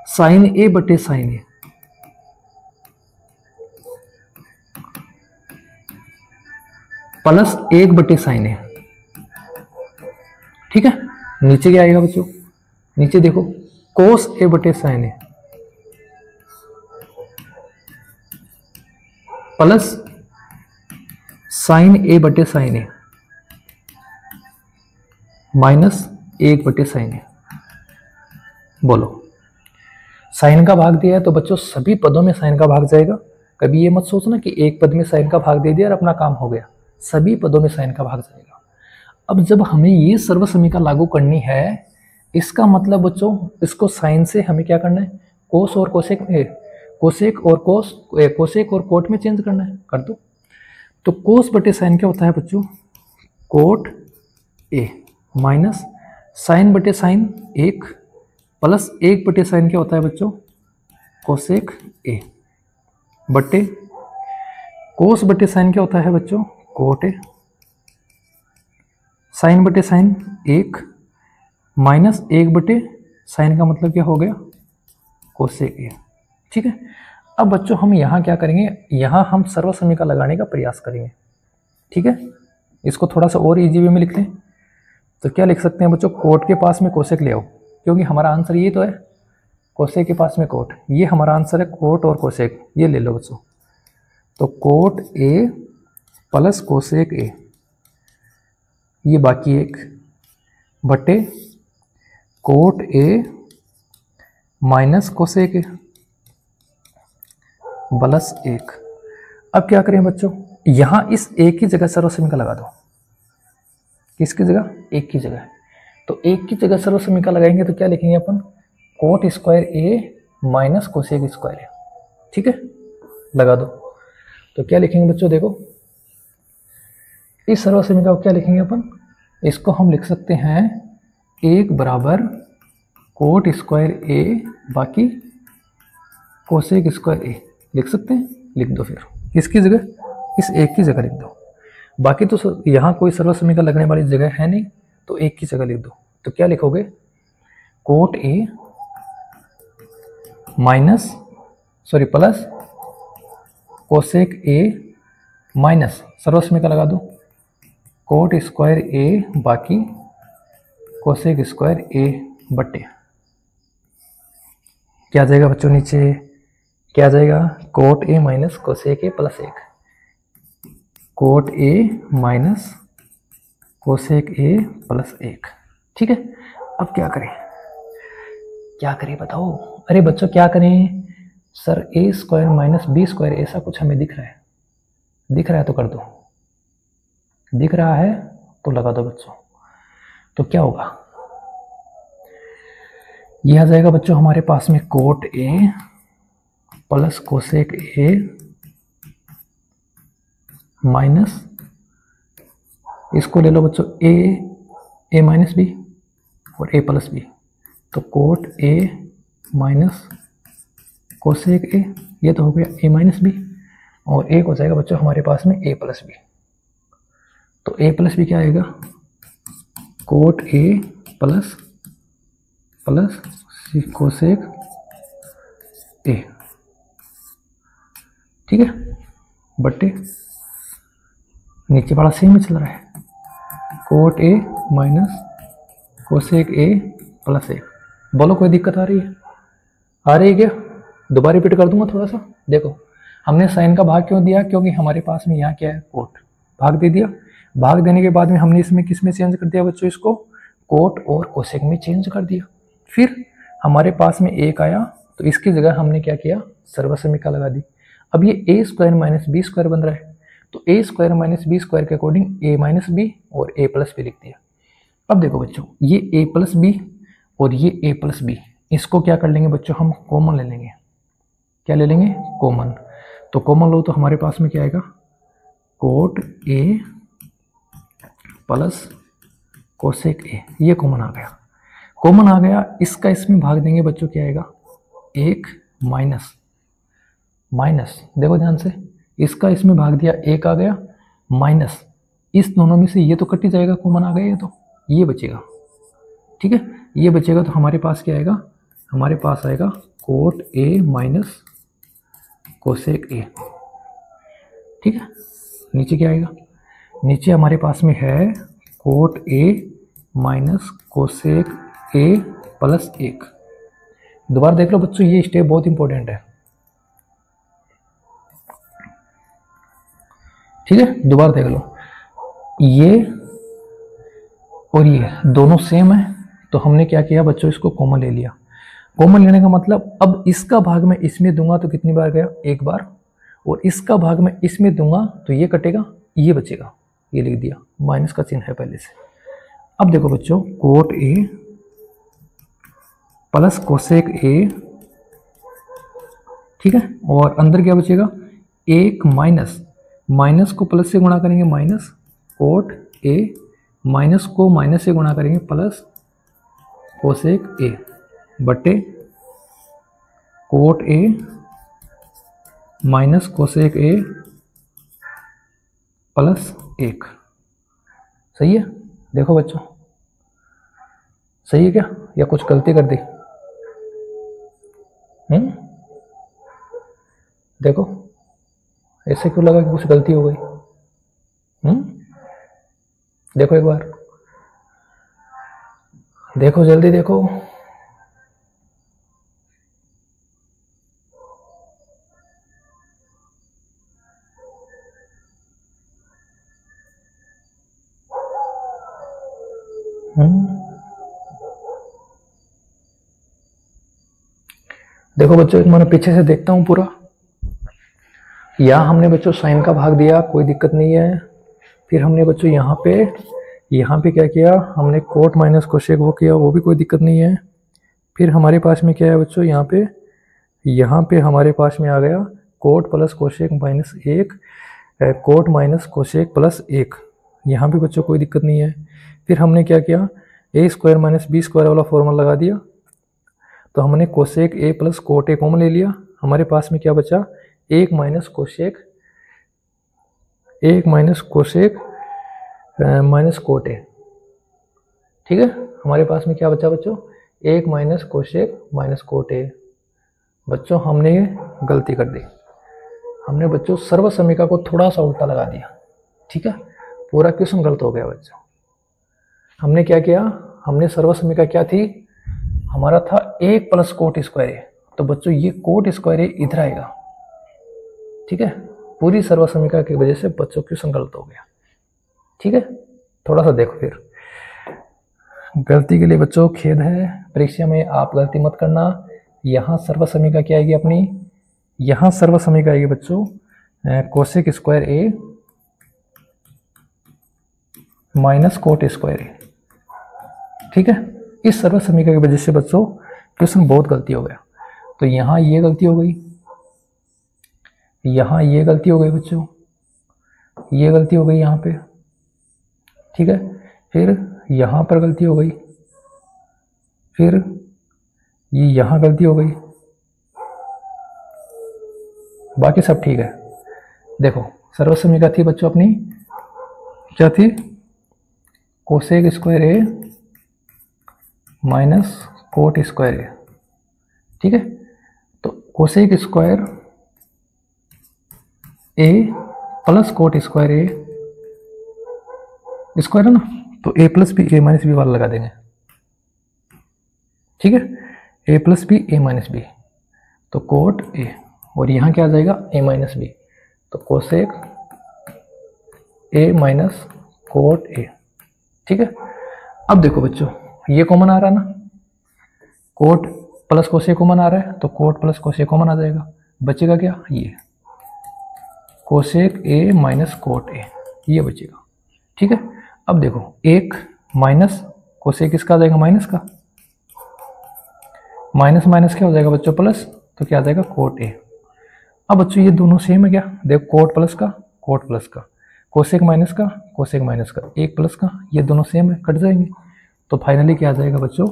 साइन ए बटे साइन ए, प्लस 1 बटे साइन ए, ठीक है। नीचे क्या आएगा बच्चों, नीचे देखो कोस ए बटे साइन ए प्लस साइन ए बटे साइन ए माइनस 1/sin ए। बोलो, साइन का भाग दिया है तो बच्चों सभी पदों में साइन का भाग जाएगा। कभी ये मत सोचना कि एक पद में साइन का भाग दे दिया और अपना काम हो गया, सभी पदों में साइन का भाग जाएगा। अब जब हमें ये सर्वसमीका लागू करनी है, इसका मतलब बच्चों इसको साइन से हमें क्या करना है, कोस और कोसेक और कोट में चेंज करना है। कर दो। तो कोस बटे साइन क्या होता है बच्चों, कोट ए माइनस साइन बटे साइन 1 प्लस 1/sin क्या होता है बच्चों, कोसेक ए बटे कोस बटे साइन क्या होता है बच्चों, कोट ए साइन बटे साइन 1 माइनस 1/sin का मतलब क्या हो गया, कोसेक ए। ठीक है। अब बच्चों हम यहाँ क्या करेंगे, यहाँ हम सर्वसमीका लगाने का प्रयास करेंगे। ठीक है, इसको थोड़ा सा और इजी वे में लिख लें तो क्या लिख सकते हैं बच्चों, कोट के पास में कोसेक ले आओ, क्योंकि हमारा आंसर ये तो है, कोसेक के पास में कोट, ये हमारा आंसर है, कोट और कोसेक ये ले लो बच्चों। तो कोट ए प्लस कोसेक ए, ये बाकी एक बटे coat A minus cosec A plus 1। अब क्या करें बच्चों, यहां इस एक की जगह सर्वसमीका लगा दो। किसकी जगह, एक की जगह। तो एक की जगह सर्वसमीका लगाएंगे तो क्या लिखेंगे अपन, कोट स्क्वायर ए माइनस कोसेक स्क्वायर ए। ठीक है, लगा दो। तो क्या लिखेंगे बच्चों, देखो इस सर्वसमीका को क्या लिखेंगे अपन, इसको हम लिख सकते हैं 1 बराबर कोट स्क्वायर ए बाकी कोसेक स्क्वायर ए, लिख सकते हैं। लिख दो फिर, किसकी जगह, इस एक की जगह लिख दो। बाकी तो यहाँ कोई सर्वसमीका लगने वाली जगह है नहीं, तो एक की जगह लिख दो। तो क्या लिखोगे, cot A minus plus cosec A minus सर्वसमीका लगा दो, कोट स्क्वायर ए बाकी कोसेक स्क्वायर ए बटे क्या आ जाएगा बच्चों, नीचे क्या आ जाएगा, coat A minus cosec A plus 1, coat A minus cosec A plus 1। ठीक है। अब क्या करें, क्या करें बताओ, अरे बच्चों क्या करें सर, ए स्क्वायर माइनस बी स्क्वायर ऐसा कुछ हमें दिख रहा है, दिख रहा है तो कर दो, दिख रहा है तो लगा दो बच्चों। तो क्या होगा, यह आ जाएगा बच्चों हमारे पास में cot A plus cosec A minus, इसको ले लो बच्चों ए माइनस बी और ए प्लस बी, तो कोट ए माइनस कोसेक ए, ये तो हो गया ए माइनस बी, और एक हो जाएगा बच्चों हमारे पास में ए प्लस बी। तो ए प्लस बी क्या आएगा, कोट ए प्लस कोसेक ए। ठीक है, बट्टे नीचे वाला सेम ही चल रहा है, coat A minus cosec A plus 1। बोलो कोई दिक्कत आ रही है, आ रही है क्या, दोबारा रिपीट कर दूंगा थोड़ा सा। देखो हमने साइन का भाग क्यों दिया, क्योंकि हमारे पास में यहाँ क्या है, कोट, भाग दे दिया। भाग देने के बाद में हमने इसमें किस में चेंज कर दिया बच्चों, इसको कोट और कोसेक में चेंज कर दिया। फिर हमारे पास में एक आया तो इसकी जगह हमने क्या किया, सर्वसमीका लगा दी। अब ये ए स्क्वायर माइनस बी स्क्वायर बन रहा है, तो A square minus B square के अकॉर्डिंग ए माइनस बी और ए प्लस बी लिख दिया। अब देखो बच्चों ये ए प्लस बी और ये ए प्लस बी, इसको क्या कर लेंगे बच्चों, हम कॉमन ले लेंगे। क्या ले लेंगे, कॉमन। तो कॉमन लो तो हमारे पास में क्या आएगा, कोट ए प्लस कोसेक ए, ये कॉमन आ गया। कॉमन आ गया, इसका इसमें भाग देंगे बच्चों, क्या आएगा, 1 माइनस, देखो ध्यान से, इसका इसमें भाग दिया 1 आ गया, माइनस इस दोनों में से ये तो कट ही जाएगा, कॉमन आ गया ये, तो ये बचेगा। ठीक है, ये बचेगा तो हमारे पास क्या आएगा, हमारे पास आएगा कोट ए माइनस कोसेक ए। ठीक है, नीचे क्या आएगा, नीचे हमारे पास में है coat A minus cosec A plus 1। दोबारा देख लो बच्चों, ये स्टेप बहुत इंपॉर्टेंट है। ठीक है, दोबारा देख लो, ये और ये दोनों सेम है, तो हमने क्या किया बच्चों, इसको कॉमन ले लिया। कॉमन लेने का मतलब अब इसका भाग मैं इसमें दूंगा तो कितनी बार गया, एक बार, और इसका भाग मैं इसमें दूंगा तो ये कटेगा, ये बचेगा, ये लिख दिया, माइनस का चिन्ह है पहले से। अब देखो बच्चों, कोट ए प्लस कोसेक ए, ठीक है, और अंदर क्या बचेगा, एक माइनस, माइनस को प्लस से गुणा करेंगे माइनस कोट ए, माइनस को माइनस से गुणा करेंगे प्लस कोसेक ए, बटे coat A minus cosec A plus 1। सही है, देखो बच्चों, सही है क्या, या कुछ गलती कर दी? देखो ऐसे क्यों लगा कि कुछ गलती हो गई? देखो एक बार, देखो जल्दी देखो। देखो बच्चों, एक मैंने पीछे से देखता हूं पूरा। यहाँ हमने बच्चों साइन का भाग दिया, कोई दिक्कत नहीं है। फिर हमने बच्चों यहाँ पे क्या किया, हमने कोट माइनस कोशेक वो किया, वो भी कोई दिक्कत नहीं है। फिर हमारे पास में क्या है बच्चों, यहाँ पे हमारे पास में आ गया cot plus cosec minus 1, cot minus cosec plus 1, यहाँ पे बच्चों कोई दिक्कत नहीं है। फिर हमने क्या किया, ए स्क्वायर माइनस बी स्क्वायर वाला फॉर्मूला लगा दिया, तो हमने cosec A plus cot A common ले लिया। हमारे पास में क्या बचा, एक minus cosec minus cot A, ठीक है। हमारे पास में क्या बचा बच्चों, एक minus cosec minus cot A. बच्चों हमने गलती कर दी, हमने बच्चों सर्व समीका को थोड़ा सा उल्टा लगा दिया, ठीक है, पूरा क्वेश्चन गलत हो गया बच्चों। हमने क्या किया, हमने सर्व समीका क्या थी, हमारा था एक प्लस कोट स्क्वायर ए, तो बच्चों ये कोट स्क्वायर ए इधर आएगा, ठीक है। पूरी सर्व समीका की वजह से बच्चों क्वेश्चन गलत हो गया, ठीक है। थोड़ा सा देखो, फिर गलती के लिए बच्चों खेद है, परीक्षा में आप गलती मत करना। यहाँ सर्व समीका क्या आएगी अपनी, यहाँ सर्व समीका आएगी बच्चों कोसेक स्क्वायर ए माइनस कोट स्क्वायर ए, ठीक है। इस सर्व समीका की वजह से बच्चों क्वेश्चन बहुत गलती हो गया। तो यहाँ ये गलती हो गई, यहाँ ये गलती हो गई बच्चों, ये गलती हो गई यहाँ पे, ठीक है। फिर यहाँ पर गलती हो गई, फिर ये यहाँ गलती हो गई, बाकी सब ठीक है। देखो सर्व समीका थी बच्चों अपनी, क्या थी, कोसेक स्क्वायर ए माइनस कोट स्क्वायर ए, ठीक है। तो cosec square A plus coat square A square है ना, तो A plus B A minus B वाला लगा देंगे, ठीक है। ए plus B A minus B, तो कोट ए, और यहाँ क्या आ जाएगा ए माइनस बी, तो cosec A minus cot A, ठीक है। अब देखो बच्चों, ये कॉमन आ रहा है ना, कोट प्लस कोसेक कॉमन आ रहा है, तो कोट प्लस कोसेक कॉमन आ जाएगा, बचेगा क्या, ये cosec A minus cot A, ये बचेगा, ठीक है। अब देखो एक माइनस कोसेक किसका आ जाएगा, माइनस का, माइनस माइनस क्या हो जाएगा बच्चों, प्लस, तो क्या आ जाएगा कोट ए। अब बच्चों ये दोनों सेम है क्या, देखो कोट प्लस का कोट प्लस का, कोसेक माइनस का कोसेक माइनस का, एक प्लस का, ये दोनों सेम है, कट जाएंगे। तो फाइनली क्या आ जाएगा बच्चों,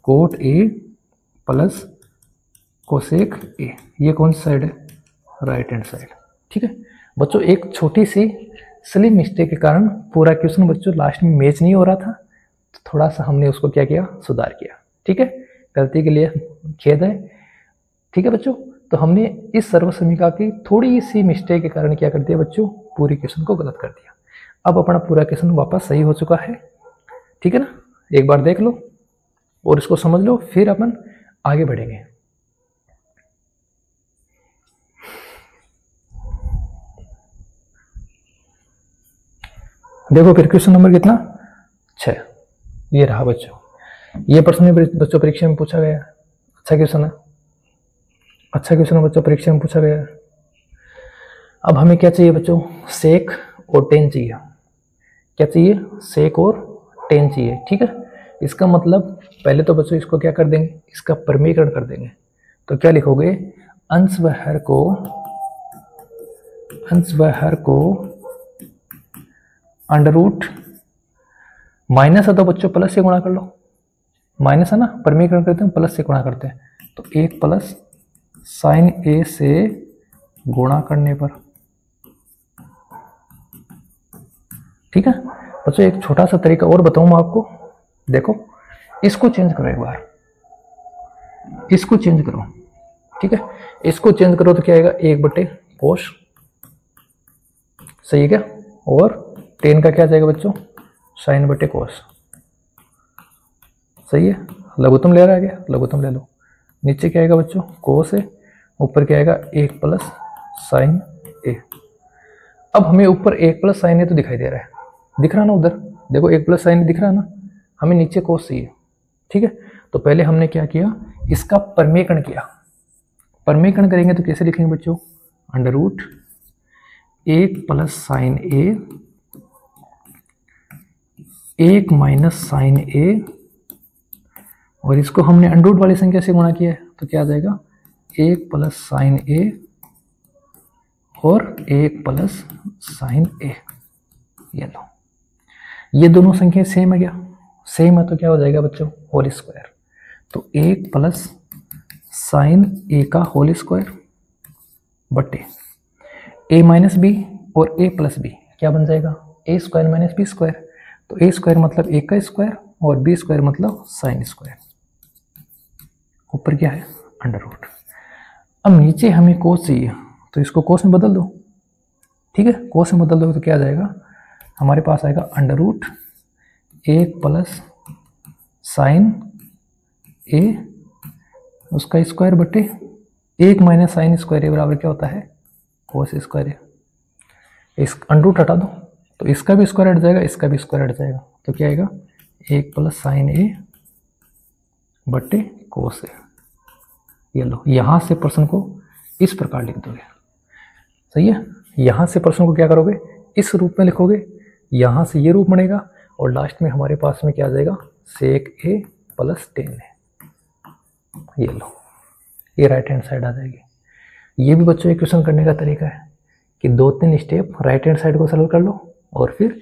कोट ए प्लस कोसेक ए। ये कौन सी साइड है, राइट हैंड साइड, ठीक है। बच्चों एक छोटी सी सिली मिस्टेक के कारण पूरा क्वेश्चन बच्चों लास्ट में मैच नहीं हो रहा था, तो थोड़ा सा हमने उसको क्या किया, सुधार किया, ठीक है। गलती के लिए खेद है, ठीक है बच्चों। तो हमने इस सर्व समीका की थोड़ी सी मिस्टेक के कारण क्या कर दिया बच्चों, पूरी क्वेश्चन को गलत कर दिया। अब अपना पूरा क्वेश्चन वापस सही हो चुका है, ठीक है ना। एक बार देख लो और इसको समझ लो, फिर अपन आगे बढ़ेंगे। देखो फिर क्वेश्चन नंबर कितना 6, ये रहा बच्चों। ये प्रश्न बच्चों परीक्षा में पूछा गया, अच्छा क्वेश्चन है, अच्छा क्वेश्चन है बच्चों, परीक्षा में पूछा गया। अब हमें क्या चाहिए बच्चों, सेक और टेन चाहिए। क्या चाहिए, सेक और टेन चाहिए, ठीक है। इसका मतलब पहले तो बच्चों इसको क्या कर देंगे, इसका परमीकरण कर देंगे। तो क्या लिखोगे, अंश व हर को अंडर रूट, माइनस है तो बच्चों प्लस से गुणा कर लो, माइनस है ना, परमीकरण करते हैं प्लस से गुणा करते हैं, तो 1 प्लस साइन ए से गुणा करने पर, ठीक है बच्चों। एक छोटा सा तरीका और बताऊं मैं आपको, देखो इसको चेंज करो एक बार, इसको चेंज करो, ठीक है, इसको चेंज करो तो क्या आएगा, 1/कोस, सही है क्या, और टेन का क्या जाएगा बच्चों, साइन बटे कोस, सही है। लघुत्तम ले रहा है क्या, लघुत्तम ले लो। नीचे क्या आएगा बच्चों, कोस है, ऊपर क्या आएगा 1 प्लस साइन ए। अब हमें ऊपर 1 प्लस साइन ए तो दिखाई दे रहा है, दिख रहा ना उधर, देखो 1 प्लस साइन ए दिख रहा है ना, हमें नीचे कोस चाहिए, ठीक है। तो पहले हमने क्या किया, इसका परमीकरण किया। परमीकरण करेंगे तो कैसे लिखेंगे बच्चों, अंडर रूट 1 प्लस साइन ए 1 माइनस साइन ए, और इसको हमने अंडर रूट वाली संख्या से गुणा किया है, तो क्या आ जाएगा 1 प्लस साइन ए और 1 प्लस साइन ए। ये लो, ये दोनों संख्या सेम है क्या, सेम है तो क्या हो जाएगा बच्चों, होल स्क्वायर। तो 1 प्लस साइन ए का होल स्क्वायर बटे ए माइनस बी और ए प्लस बी क्या बन जाएगा, ए स्क्वायर माइनस बी स्क्वायर। तो ए स्क्वायर मतलब ए का स्क्वायर और बी स्क्वायर मतलब साइन स्क्वायर, ऊपर क्या है अंडर रूट। अब नीचे हमें कोस चाहिए, तो इसको कोस में बदल दो, ठीक है, कोस में बदल दो तो क्या आ जाएगा, हमारे पास आएगा अंडर रूट 1 प्लस साइन ए उसका स्क्वायर बटे 1 माइनस साइन स्क्वायर ए बराबर क्या होता है, कोस स्क्वायर ए। इस अंडर रूट हटा दो तो इसका भी स्क्वायर हट जाएगा, इसका भी स्क्वायर हट जाएगा, तो क्या आएगा 1 प्लस साइन ए बटे कोस ए। ये लो, यहाँ से प्रश्न को इस प्रकार लिख दोगे, सही है। यहाँ से प्रश्न को क्या करोगे, इस रूप में लिखोगे, यहाँ से ये रूप बनेगा, और लास्ट में हमारे पास में क्या आ जाएगा, सेक ए प्लस टेन है। ये लो, ये राइट हैंड साइड आ जाएगी। ये भी बच्चों एक क्वेश्चन करने का तरीका है कि 2-3 स्टेप राइट हैंड साइड को सरल कर लो, और फिर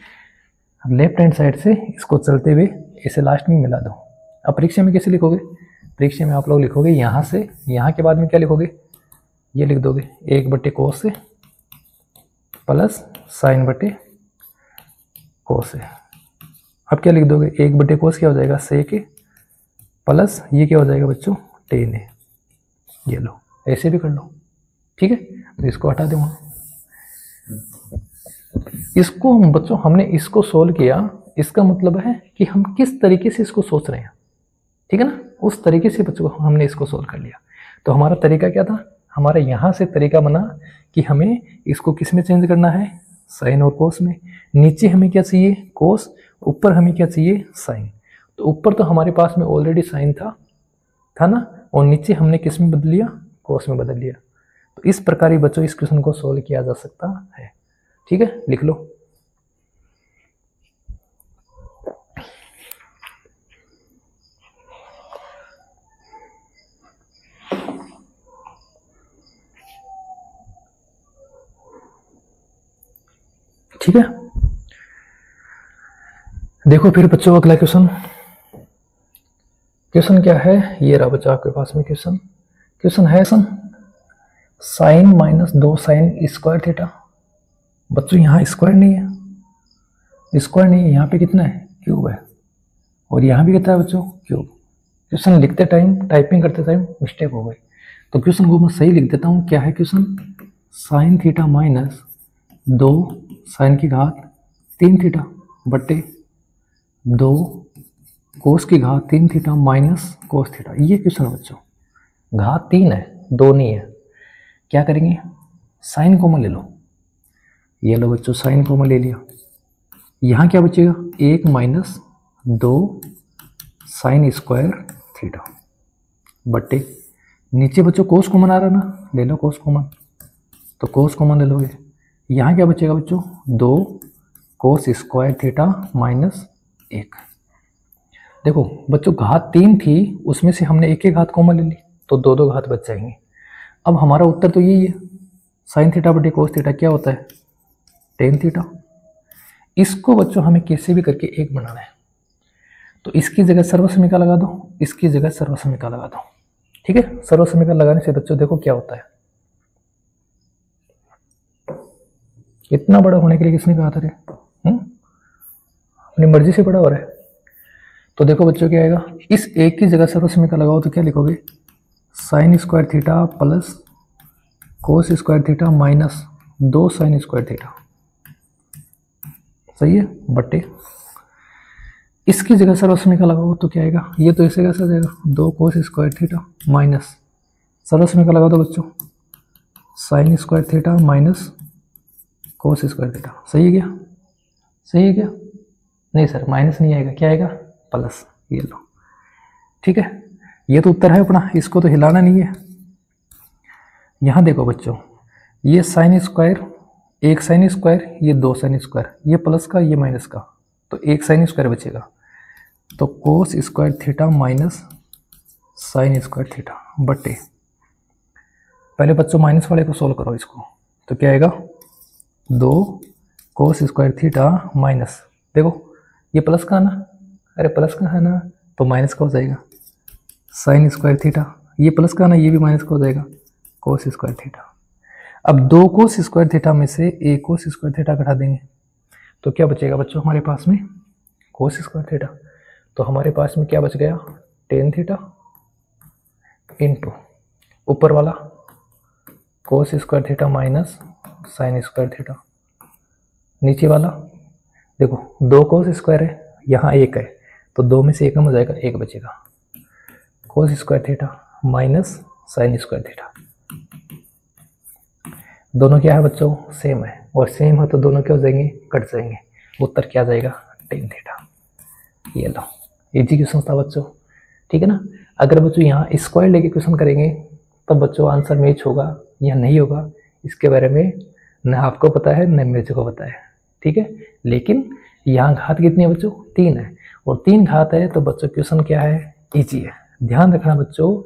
लेफ्ट हैंड साइड से इसको चलते हुए इसे लास्ट में मिला दो। अब परीक्षा में कैसे लिखोगे, परीक्षा में आप लोग लिखोगे यहाँ से, यहाँ के बाद में क्या लिखोगे, ये लिख दोगे 1/कोस से प्लस साइन बटे कोस है। अब क्या लिख दोगे, 1/कोस क्या हो जाएगा, सेक ए प्लस ये क्या हो जाएगा बच्चों, टेन है। ये लो, ऐसे भी कर लो, ठीक है। तो इसको हटा दो, इसको हम बच्चों हमने इसको सोल्व किया, इसका मतलब है कि हम किस तरीके से इसको सोच रहे हैं, ठीक है ना, उस तरीके से बच्चों हमने इसको सोल्व कर लिया। तो हमारा तरीका क्या था, हमारा यहाँ से तरीका बना कि हमें इसको किस में चेंज करना है, साइन और कोस में। नीचे हमें क्या चाहिए, कोस, ऊपर हमें क्या चाहिए, साइन। तो ऊपर तो हमारे पास में ऑलरेडी साइन था ना, और नीचे हमने किस में बदल लिया, कोस में बदल लिया। तो इस प्रकार ही बच्चों इस क्वेश्चन को सोल्व किया जा सकता है, ठीक है, लिख लो। ठीक है, देखो फिर बच्चों अगला क्वेश्चन, क्वेश्चन क्या है, ये रहा बच्चा आपके पास में क्वेश्चन। क्वेश्चन है sine minus 2 sine square theta. बच्चों यहाँ स्क्वायर नहीं है, स्क्वायर नहीं है, यहाँ पे कितना है, क्यूब है, और यहाँ भी कितना है बच्चों, क्यूब। क्वेश्चन लिखते टाइम, टाइपिंग करते टाइम मिस्टेक हो गई, तो क्वेश्चन को मैं सही लिख देता हूँ। क्या है question, sine theta minus 2 sine की घात 3 थीटा बटे 2 कोस की घात 3 थीटा माइनस कोस थीटा। ये क्वेश्चन है बच्चों, घात 3 है, 2 नहीं है। क्या करेंगे, साइन कॉमन ले लो। ये लो बच्चों, साइन कॉमन ले लिया, यहाँ क्या बचेगा, 1 माइनस 2 साइन स्क्वायर थीटा बटे, नीचे बच्चों कोस कॉमन आ रहा ना, ले लो कोस कॉमन, तो कोस कॉमन ले लोगे। यहाँ क्या बचेगा बच्चों, 2 कोस स्क्वायर थीटा माइनस 1। देखो बच्चों घात 3 थी, उसमें से हमने एक घात कॉमन ले ली, तो 2 घात बच जाएंगे। अब हमारा उत्तर तो यही है, साइन थीटा बटे कोस थीटा क्या होता है, टेन थीटा। इसको बच्चों हमें कैसे भी करके 1 बनाना है, तो इसकी जगह सर्वसमीका लगा दो, इसकी जगह सर्वसमीका लगा दो। ठीक है, सर्वसमीका लगाने से बच्चों देखो क्या होता है। इतना बड़ा होने के लिए किसने कहा था रे, अपनी मर्जी से बड़ा हो रहा है। तो देखो बच्चों क्या आएगा, इस एक की जगह सर्वसमीका लगाओ तो क्या लिखोगे, sign square theta plus cos square theta minus 2 sine square theta, सही है, बटे इसकी जगह सर्वसमीका लगाओ तो क्या आएगा, ये तो इसे कैसे आ जाएगा, 2 कोस स्क्वायर थीटा माइनस सर्वसमीका लगा दो बच्चों, sign square theta minus cos square theta. सही है क्या, सही है क्या, नहीं सर माइनस नहीं आएगा, क्या आएगा, प्लस, ये लो। ठीक है, ये तो उत्तर है अपना, इसको तो हिलाना नहीं है। यहाँ देखो बच्चों, ये साइन स्क्वायर, एक साइन स्क्वायर, ये 2 साइन स्क्वायर, ये प्लस का ये माइनस का, तो एक साइन स्क्वायर बचेगा, तो cos square theta minus sign square theta बटे, पहले बच्चों माइनस वाले को सोल्व करो इसको, तो क्या आएगा, 2 कोस स्क्वायर थीटा माइनस, देखो ये प्लस का ना, अरे प्लस का है ना, तो माइनस का हो जाएगा, साइन स्क्वायर थीटा, ये प्लस का ना, ये भी माइनस का हो जाएगा, कोस स्क्वायर थीटा। अब 2 कोस स्क्वायर थीटा में से 1 कोस स्क्वायर थीटा घटा देंगे, तो क्या बचेगा बच्चों हमारे पास में, कोस स्क्वायर थीटा। तो हमारे पास में क्या बच गया, टेन थीटा इंटू ऊपर वाला कोस square theta minus sign square theta, नीचे वाला देखो 2 कोस स्क्वायर है, यहाँ 1 है, तो 2 में से 1 कम हो जाएगा, 1 बचेगा, कोस square theta minus sign square theta. दोनों क्या है बच्चों, सेम है, और सेम है तो दोनों क्या हो जाएंगे, कट जाएंगे, उत्तर क्या जाएगा, टेन थीटा। ये लो, इजी क्वेश्चन था बच्चों, ठीक है ना। अगर बच्चों यहाँ स्क्वायर लेके क्वेश्चन करेंगे तब बच्चों आंसर मैच होगा या नहीं होगा, इसके बारे में न आपको पता है न मेरे को पता है, ठीक है। लेकिन यहाँ घात कितनी है बच्चों, 3 है, और 3 घात है तो बच्चों क्वेश्चन क्या है, इजी है। ध्यान रखना बच्चों,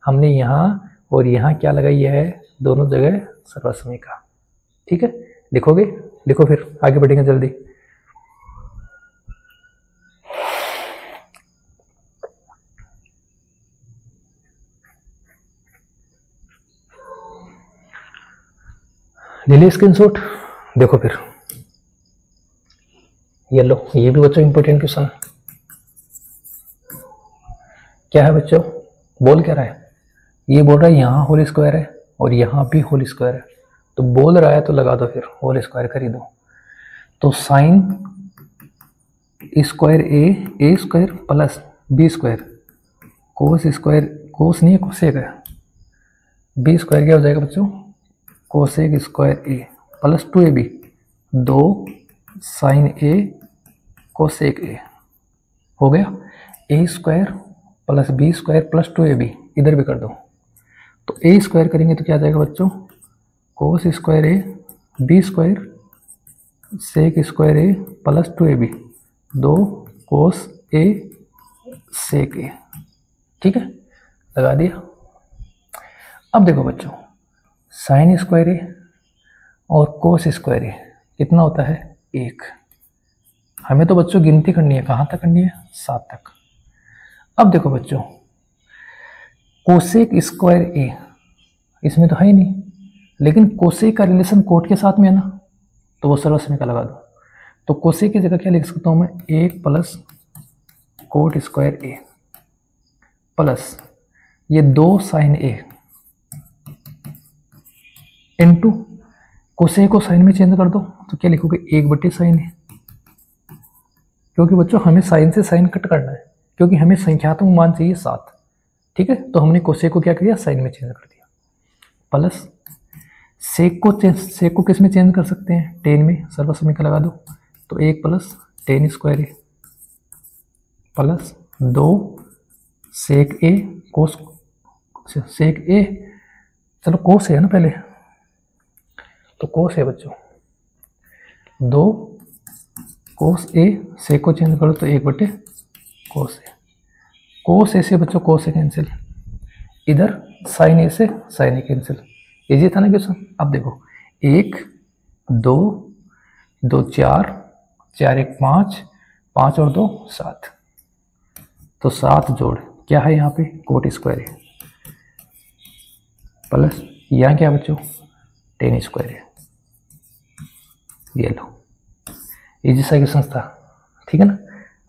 हमने यहाँ और यहाँ क्या लगाई है, दोनों जगह सर्वसमीका, ठीक है। लिखोगे, लिखो फिर आगे बढ़ेंगे जल्दी। ले ली स्क्रीनशॉट, देखो फिर, ये लो, ये भी बच्चों इंपॉर्टेंट क्वेश्चन क्या है बच्चों, बोल क्या रहा है, ये बोल रहा है यहाँ होल स्क्वायर है और यहाँ भी होल स्क्वायर है, तो बोल रहा है तो लगा दो फिर होल स्क्वायर कर ही दो। तो sine square A square plus B square, cos square, cos नहीं है कोसेक है, बी स्क्वायर क्या हो जाएगा बच्चों, cosec square A plus 2ab, 2 sine A cosec A हो गया, A square plus B square plus 2ab, इधर भी कर दो, तो ए स्क्वायर करेंगे तो क्या आ जाएगा बच्चों, cos square A B square sec square A plus 2ab, 2 cos A sec A, ठीक है, लगा दिया। अब देखो बच्चों, साइन स्क्वायर ए और कोस स्क्वायर ए कितना होता है, 1। हमें तो बच्चों गिनती करनी है, कहाँ तक करनी है, 7 तक। अब देखो बच्चों, कोसेक स्क्वायर ए इसमें तो है ही नहीं, लेकिन कोसेक का रिलेशन कोट के साथ में है ना, तो वो सर्वसमीका लगा दो। तो कोसेक की जगह क्या लिख सकता हूँ मैं, 1 plus coat square A plus ये 2 साइन ए इंटू कोसेक को साइन में चेंज कर दो, तो क्या लिखोगे, 1 साइन ए, क्योंकि बच्चों हमें साइन से साइन कट करना है, क्योंकि हमें संख्यात्मक मान चाहिए 7, ठीक है। तो हमने कोसेक को क्या किया, साइन में चेंज कर दिया, प्लस सेक को किस में चेंज कर सकते हैं, 10 में, सर्वसमीका लगा दो, तो 1 plus ten square A plus 2 सेक ए कोस, सेक ए, चलो कोस है ना पहले, तो कोस है बच्चों 2 कोस ए, सेक को चेंज करो तो 1/, कोस ए, कोस ए से बच्चों कोस ए कैंसिल, इधर साइन ए से साइन ए कैंसिल। इजी था ना क्वेश्चन। अब देखो 1 2 2 4 4 1 5 5 और 2 7, तो 7 जोड़ क्या है यहाँ पे कोट स्क्वायर है प्लस यहाँ क्या बच्चों टेन स्क्वायर है। ये लो इजी सा क्वेश्चन था, ठीक है ना,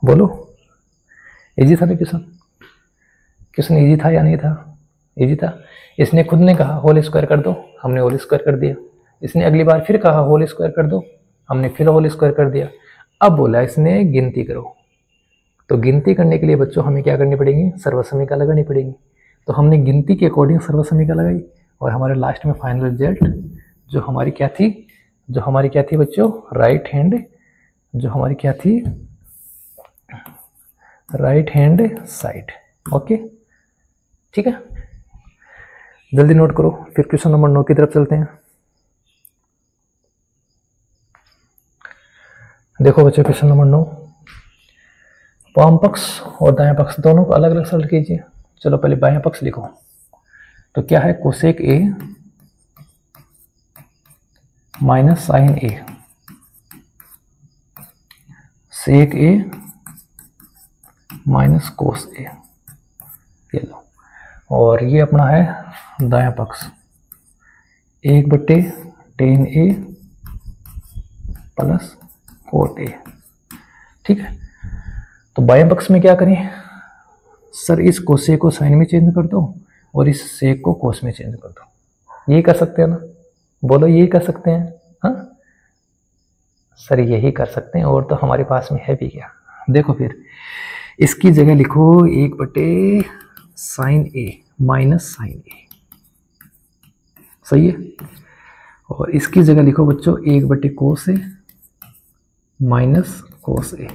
बोलो इजी था ना क्वेश्चन, क्वेश्चन इजी था या नहीं था? इजी था। इसने खुद ने कहा होल स्क्वायर कर दो, हमने होल स्क्वायर कर दिया। इसने अगली बार फिर कहा होल स्क्वायर कर दो, हमने फिर होल स्क्वायर कर दिया। अब बोला इसने गिनती करो, तो गिनती करने के लिए बच्चों हमें क्या करनी पड़ेगी, सर्वसमीका लगानी पड़ेगी। तो हमने गिनती के अकॉर्डिंग सर्वसमीका लगाई और हमारे लास्ट में फाइनल रिजल्ट जो हमारी क्या थी बच्चों, राइट हैंड, जो हमारी क्या थी, राइट हैंड साइड। ओके ठीक है, जल्दी नोट करो। फिर क्वेश्चन नंबर 9 की तरफ चलते हैं। देखो बच्चों क्वेश्चन नंबर 9, वाम पक्ष और दायां पक्ष दोनों को अलग अलग सॉल्व कीजिए। चलो पहले बायां पक्ष लिखो, तो क्या है cosec A minus sine A, sec A minus cos A, ये लो। और ये अपना है दायां पक्ष 1/tan A plus cot A, ठीक है। तो बाएं पक्ष में क्या करें, सर इस कोसे को साइन में चेंज कर दो और इस सेक को कोस में चेंज कर दो। यही कर सकते हैं ना, बोलो यही कर सकते हैं? हाँ सर यही कर सकते हैं, और तो हमारे पास में है भी क्या। देखो फिर इसकी जगह लिखो 1/sin ए माइनस साइन ए, सही है। और इसकी जगह लिखो बच्चों 1/cos ए माइनस कोस ए।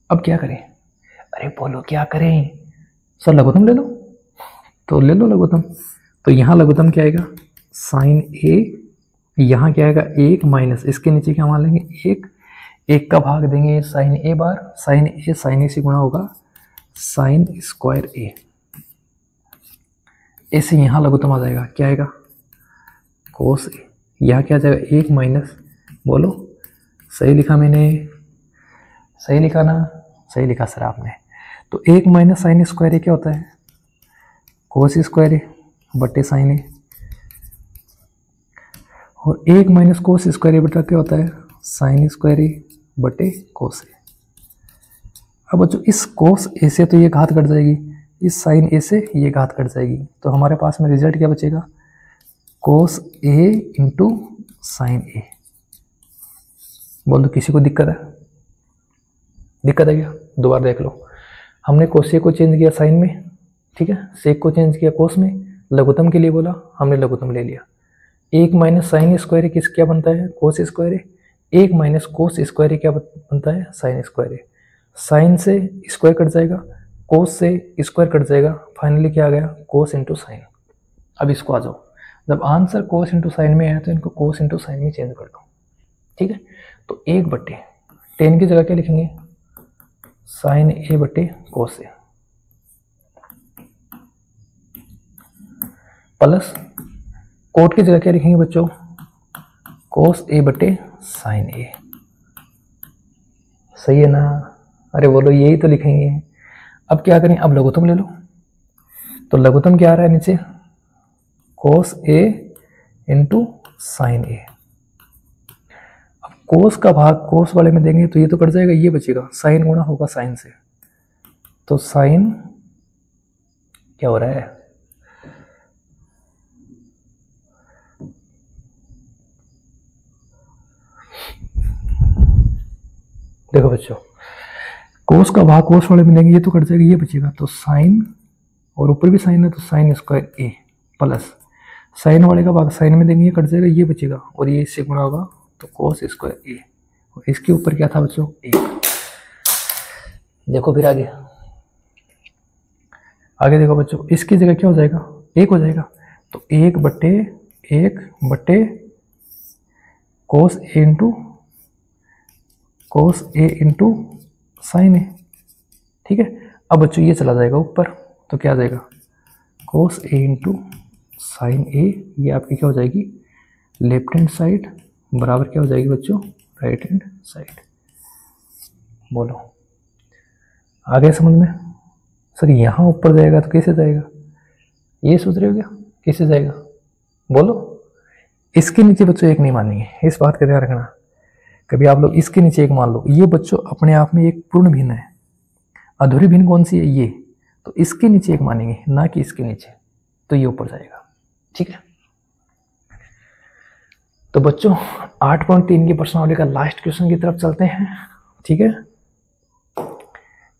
अब क्या करें, अरे बोलो क्या करें सर, लघुत्तम ले लो, तो ले लो लघुत्तम। तो यहाँ लघुत्तम क्या आएगा, साइन ए, यहाँ क्या आएगा 1 माइनस, इसके नीचे क्या मान लेंगे 1, 1 का भाग देंगे साइन ए बार, साइन ए से गुणा होगा साइन स्क्वायर ए, ऐसे यहाँ लघुत्तम आ जाएगा, क्या आएगा कोस ए। यहाँ क्या आ जाएगा 1 माइनस, बोलो सही लिखा मैंने, सही लिखा ना, सही लिखा सर आपने। तो 1 माइनस साइन स्क्वायर ए क्या होता है, कोस स्क्वायर ए बटे साइन ए, और 1 माइनस कोस स्क्वायर ए बटा क्या होता है, साइन स्क्वायर ए बटे कोस ए। अब बच्चों इस कोस ए से तो ये घात कट जाएगी, इस साइन ए से ये घात कट जाएगी, तो हमारे पास में रिजल्ट क्या बचेगा, कोस ए इंटू साइन ए। बोल दो किसी को दिक्कत है, दिक्कत है क्या? दोबारा देख लो, हमने कोस ए को चेंज किया साइन में, ठीक है, सेक को चेंज किया कोस में, लघुत्तम के लिए बोला, हमने लघुत्तम ले लिया। 1 माइनस साइन स्क्वायर ए किस क्या बनता है, कोस स्क्वायर ए, 1 माइनस कोस स्क्वायर ए क्या बनता है, साइन स्क्वायर ए। साइन से स्क्वायर कट जाएगा, कोस से स्क्वायर कट जाएगा, फाइनली क्या आ गया कोस इंटू साइन। अब इसको आ जाओ, जब आंसर कोस इंटू साइन में आया तो इनको कोस इंटू साइन में चेंज कर दो, ठीक है। तो 1/tan की जगह क्या लिखेंगे, साइन ए बटे कोस ए, प्लस कोट की जगह क्या लिखेंगे बच्चों, कोस ए बटे साइन ए, सही है ना? अरे बोलो यही तो लिखेंगे। अब क्या करें, अब लघुत्तम ले लो, तो लघुत्तम क्या आ रहा है नीचे, कोस ए इंटू साइन ए। अब कोस का भाग कोस वाले में देंगे तो ये तो कट जाएगा, ये बचेगा, साइन गुणा होगा साइन से, तो साइन क्या हो रहा है, देखो बच्चों कोस का भाग कोस वाले में देंगे, ये तो कट जाएगा, ये बचेगा, तो साइन, और ऊपर भी साइन है तो sine square A, plus sign वाले का भाग साइन में देंगे, ये कट जाएगा, ये बचेगा, और ये इससे गुणा होगा तो कोस स्क्वायर ए, इसके ऊपर क्या था बच्चों, 1। देखो फिर आगे देखो बच्चों, इसकी जगह क्या हो जाएगा, 1 हो जाएगा। तो 1/1 cos a इंटू साइन ए। ठीक है, अब बच्चों ये चला जाएगा ऊपर, तो क्या आ जाएगा, cos a इंटू साइन ए। ये आपकी क्या हो जाएगी, लेफ्ट हैंड साइड बराबर क्या हो जाएगी बच्चों, राइट हैंड साइड। बोलो आ गया समझ में। सर यहाँ ऊपर जाएगा तो कैसे जाएगा, ये सोच रहे हो क्या, कैसे जाएगा बोलो। इसके नीचे बच्चों 1 नहीं मानेंगे, इस बात का ध्यान रखना। कभी आप लोग इसके नीचे 1 मान लो, ये बच्चों अपने आप में एक पूर्ण भिन्न है। अधूरी भिन्न कौन सी है, ये। तो इसके नीचे 1 मानेंगे, ना कि इसके नीचे, तो ये ऊपर जाएगा। ठीक है, तो बच्चों 8.3 की प्रश्नावली का लास्ट क्वेश्चन की तरफ चलते हैं। ठीक है,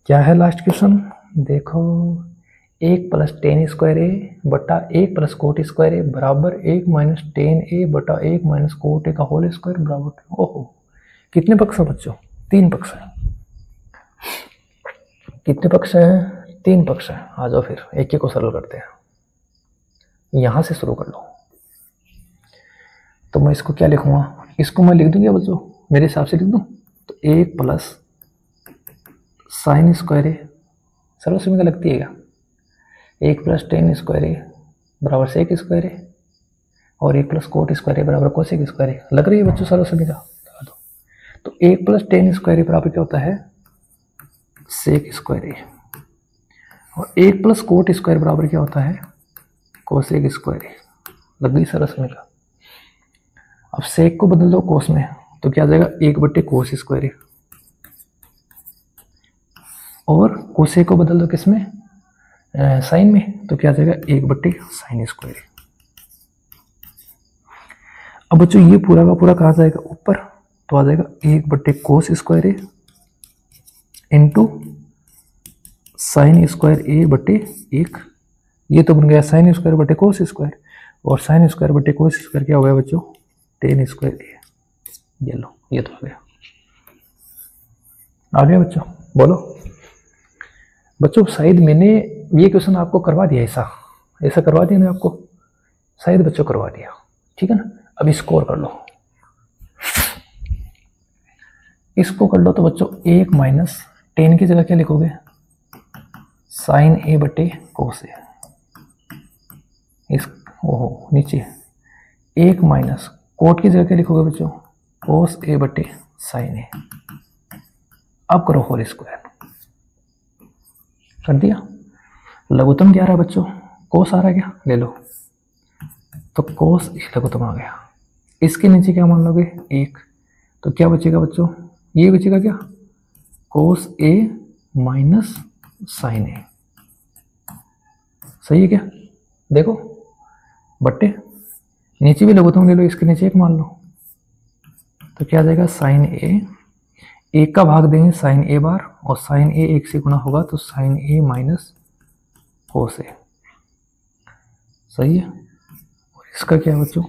क्या है लास्ट क्वेश्चन, देखो 1 + tan स्क्वायर ए बटा 1 + cot स्क्वायर ए बराबर 1 - tan ए बटा 1 - cot ए का होल स्क्वायर बराबर। ओहो, कितने पक्ष है बच्चों, 3 पक्ष है। कितने पक्ष है, 3 पक्ष है। आ जाओ फिर एक एक को सरल करते हैं, यहां से शुरू कर लो। तो मैं इसको क्या लिखूंगा, इसको मैं लिख दूंगा बच्चों, मेरे हिसाब से लिख दूं। तो 1 + sin स्क्वायर ए, सरल समीकरण लगती है क्या, 1 + tan स्क्वायर ए बराबर sec स्क्वायर ए और 1 + cot स्क्वायर ए बराबर cosec स्क्वायर ए। लग रही है बच्चों सरल समीकरण, लगा दो। तो 1 + tan स्क्वायर ए बराबर क्या होता है, sec स्क्वायर ए, और 1 + cot स्क्वायर बराबर क्या होता है, cosec स्क्वायर ए। लग गई सरल समीकरण। अब sec को बदल दो cos में, तो क्या आ जाएगा, 1/cos स्क्वायर ए, और cosec को बदल दो किसमें, साइन में, तो क्या आ जाएगा, 1/sin स्क्वायर ए। अब बच्चों ये पूरा का पूरा कहाँ जाएगा, ऊपर, तो आ जाएगा 1/cos square A into sine square A बटे 1। ये तो बन गया sin स्क्वायर बटे cos स्क्वायर, और sin स्क्वायर बटे cos स्क्वायर क्या हो गया बच्चों, tan स्क्वायर ए। ये लो, ये तो आ गया बच्चों। बोलो बच्चों, शायद मैंने ये क्वेश्चन आपको करवा दिया, ऐसा करवा दिया ना आपको, शायद बच्चों करवा दिया। ठीक है ना, अब स्कोर कर लो, इसको कर लो। तो बच्चों 1 - tan की जगह क्या लिखोगे, sin a बटे cos ए। इस ओहो नीचे 1 - cot की जगह क्या लिखोगे बच्चों, cos a बटे sin ए। अब करो होल स्क्वायर, कर दिया। लघुत्तम क्या आ रहा है बच्चों, cos आ रहा है क्या, ले लो। तो cos ए लघुत्तम आ गया। इसके नीचे क्या मान लोगे, 1, तो क्या बचेगा बच्चों, ये बचेगा क्या, cos a माइनस sin ए। सही है क्या, देखो बट्टे, नीचे भी लघुत्तम ले लो, इसके नीचे 1 मान लो, तो क्या आ जाएगा, sin a, 1 का भाग देंगे sin a बार, और sin a 1 से गुना होगा, तो sin a minus cos a। सही है, और इसका क्या है बच्चों,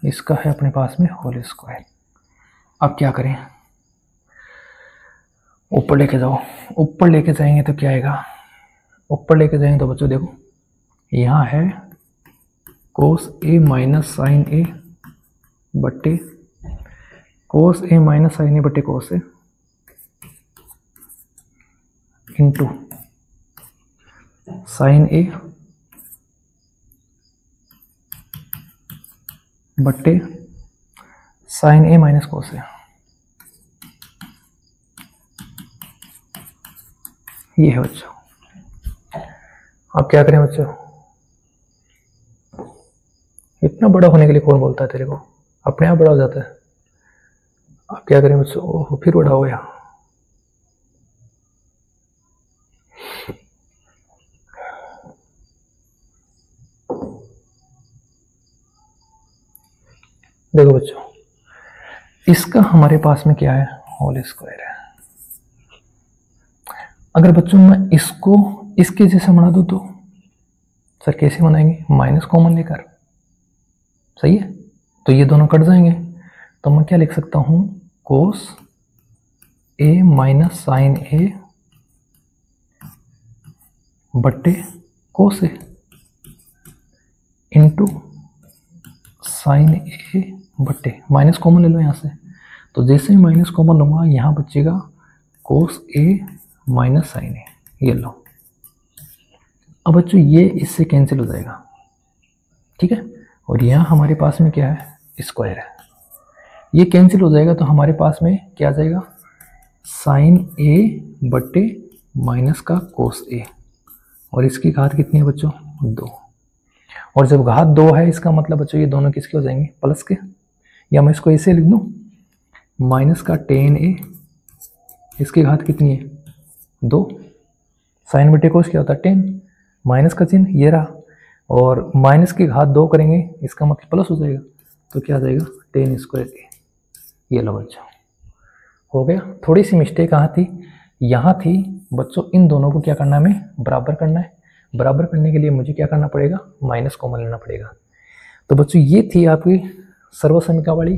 इसका है अपने पास में होल स्क्वायर। अब क्या करें, ऊपर लेके जाओ, ऊपर लेके जाएंगे तो क्या आएगा, ऊपर लेके जाएंगे तो बच्चों देखो, यहाँ है cos a minus sin a बट्टे cos a minus sin a बट्टे cos a into sin a बट्टे sin a minus cos a। ये है बच्चों। अब क्या करें बच्चों, इतना बड़ा होने के लिए कौन बोलता है तेरे को, अपने आप बड़ा हो जाता है। अब क्या करें बच्चों, ओह फिर बड़ा हो गया। देखो बच्चों, इसका हमारे पास में क्या है, होल स्क्वायर है। अगर बच्चों मैं इसको इसके जैसे बना दूं तो सर कैसे बनाएंगे, माइनस कॉमन लेकर। सही है, तो ये दोनों कट जाएंगे, तो मैं क्या लिख सकता हूं, कोस ए माइनस साइन ए बट्टे कोस ए इंटू साइन ए बट्टे, माइनस कॉमन ले लो यहाँ से, तो जैसे ही माइनस कॉमन लूँगा यहाँ बचेगा कोस ए माइनस साइन ए, ये लो। अब बच्चों ये इससे कैंसिल हो जाएगा, ठीक है, और यहाँ हमारे पास में क्या है, स्क्वायर है, ये कैंसिल हो जाएगा तो हमारे पास में क्या आ जाएगा, साइन ए बट्टे माइनस का कोस ए, और इसकी घात कितनी है बच्चों, 2। और जब घात 2 है इसका मतलब बच्चों ये दोनों किसके हो जाएंगे, प्लस के, या मैं इसको ऐसे लिख दूँ, माइनस का टेन ए, इसकी घात कितनी है, 2, साइन बटे कोस क्या होता है 10, माइनस का चिन्ह ये रहा, और माइनस की घात 2 करेंगे इसका मतलब प्लस हो जाएगा, तो क्या आ जाएगा 10 स्क्वायर ए, ये लो बच्चों, हो गया। थोड़ी सी मिस्टेक कहाँ थी, यहाँ थी बच्चों, इन दोनों को क्या करना है, हमें बराबर करना है, बराबर करने के लिए मुझे क्या करना पड़ेगा, माइनस कॉमन लेना पड़ेगा। तो बच्चों ये थी आपकी सर्वसमीका वाली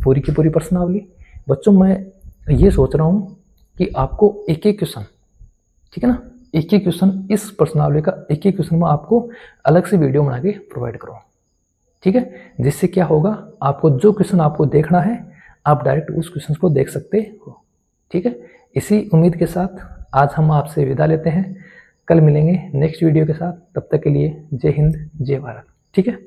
पूरी की पूरी प्रश्नावली। बच्चों मैं ये सोच रहा हूँ कि आपको एक एक क्वेश्चन, ठीक है ना, एक एक क्वेश्चन, इस प्रश्नावली का एक एक क्वेश्चन में आपको अलग से वीडियो बना के प्रोवाइड करूँ, ठीक है, जिससे क्या होगा, आपको जो क्वेश्चन आपको देखना है आप डायरेक्ट उस क्वेश्चन को देख सकते हो, ठीक है। इसी उम्मीद के साथ आज हम आपसे विदा लेते हैं, कल मिलेंगे नेक्स्ट वीडियो के साथ, तब तक के लिए जय हिंद जय भारत, ठीक है।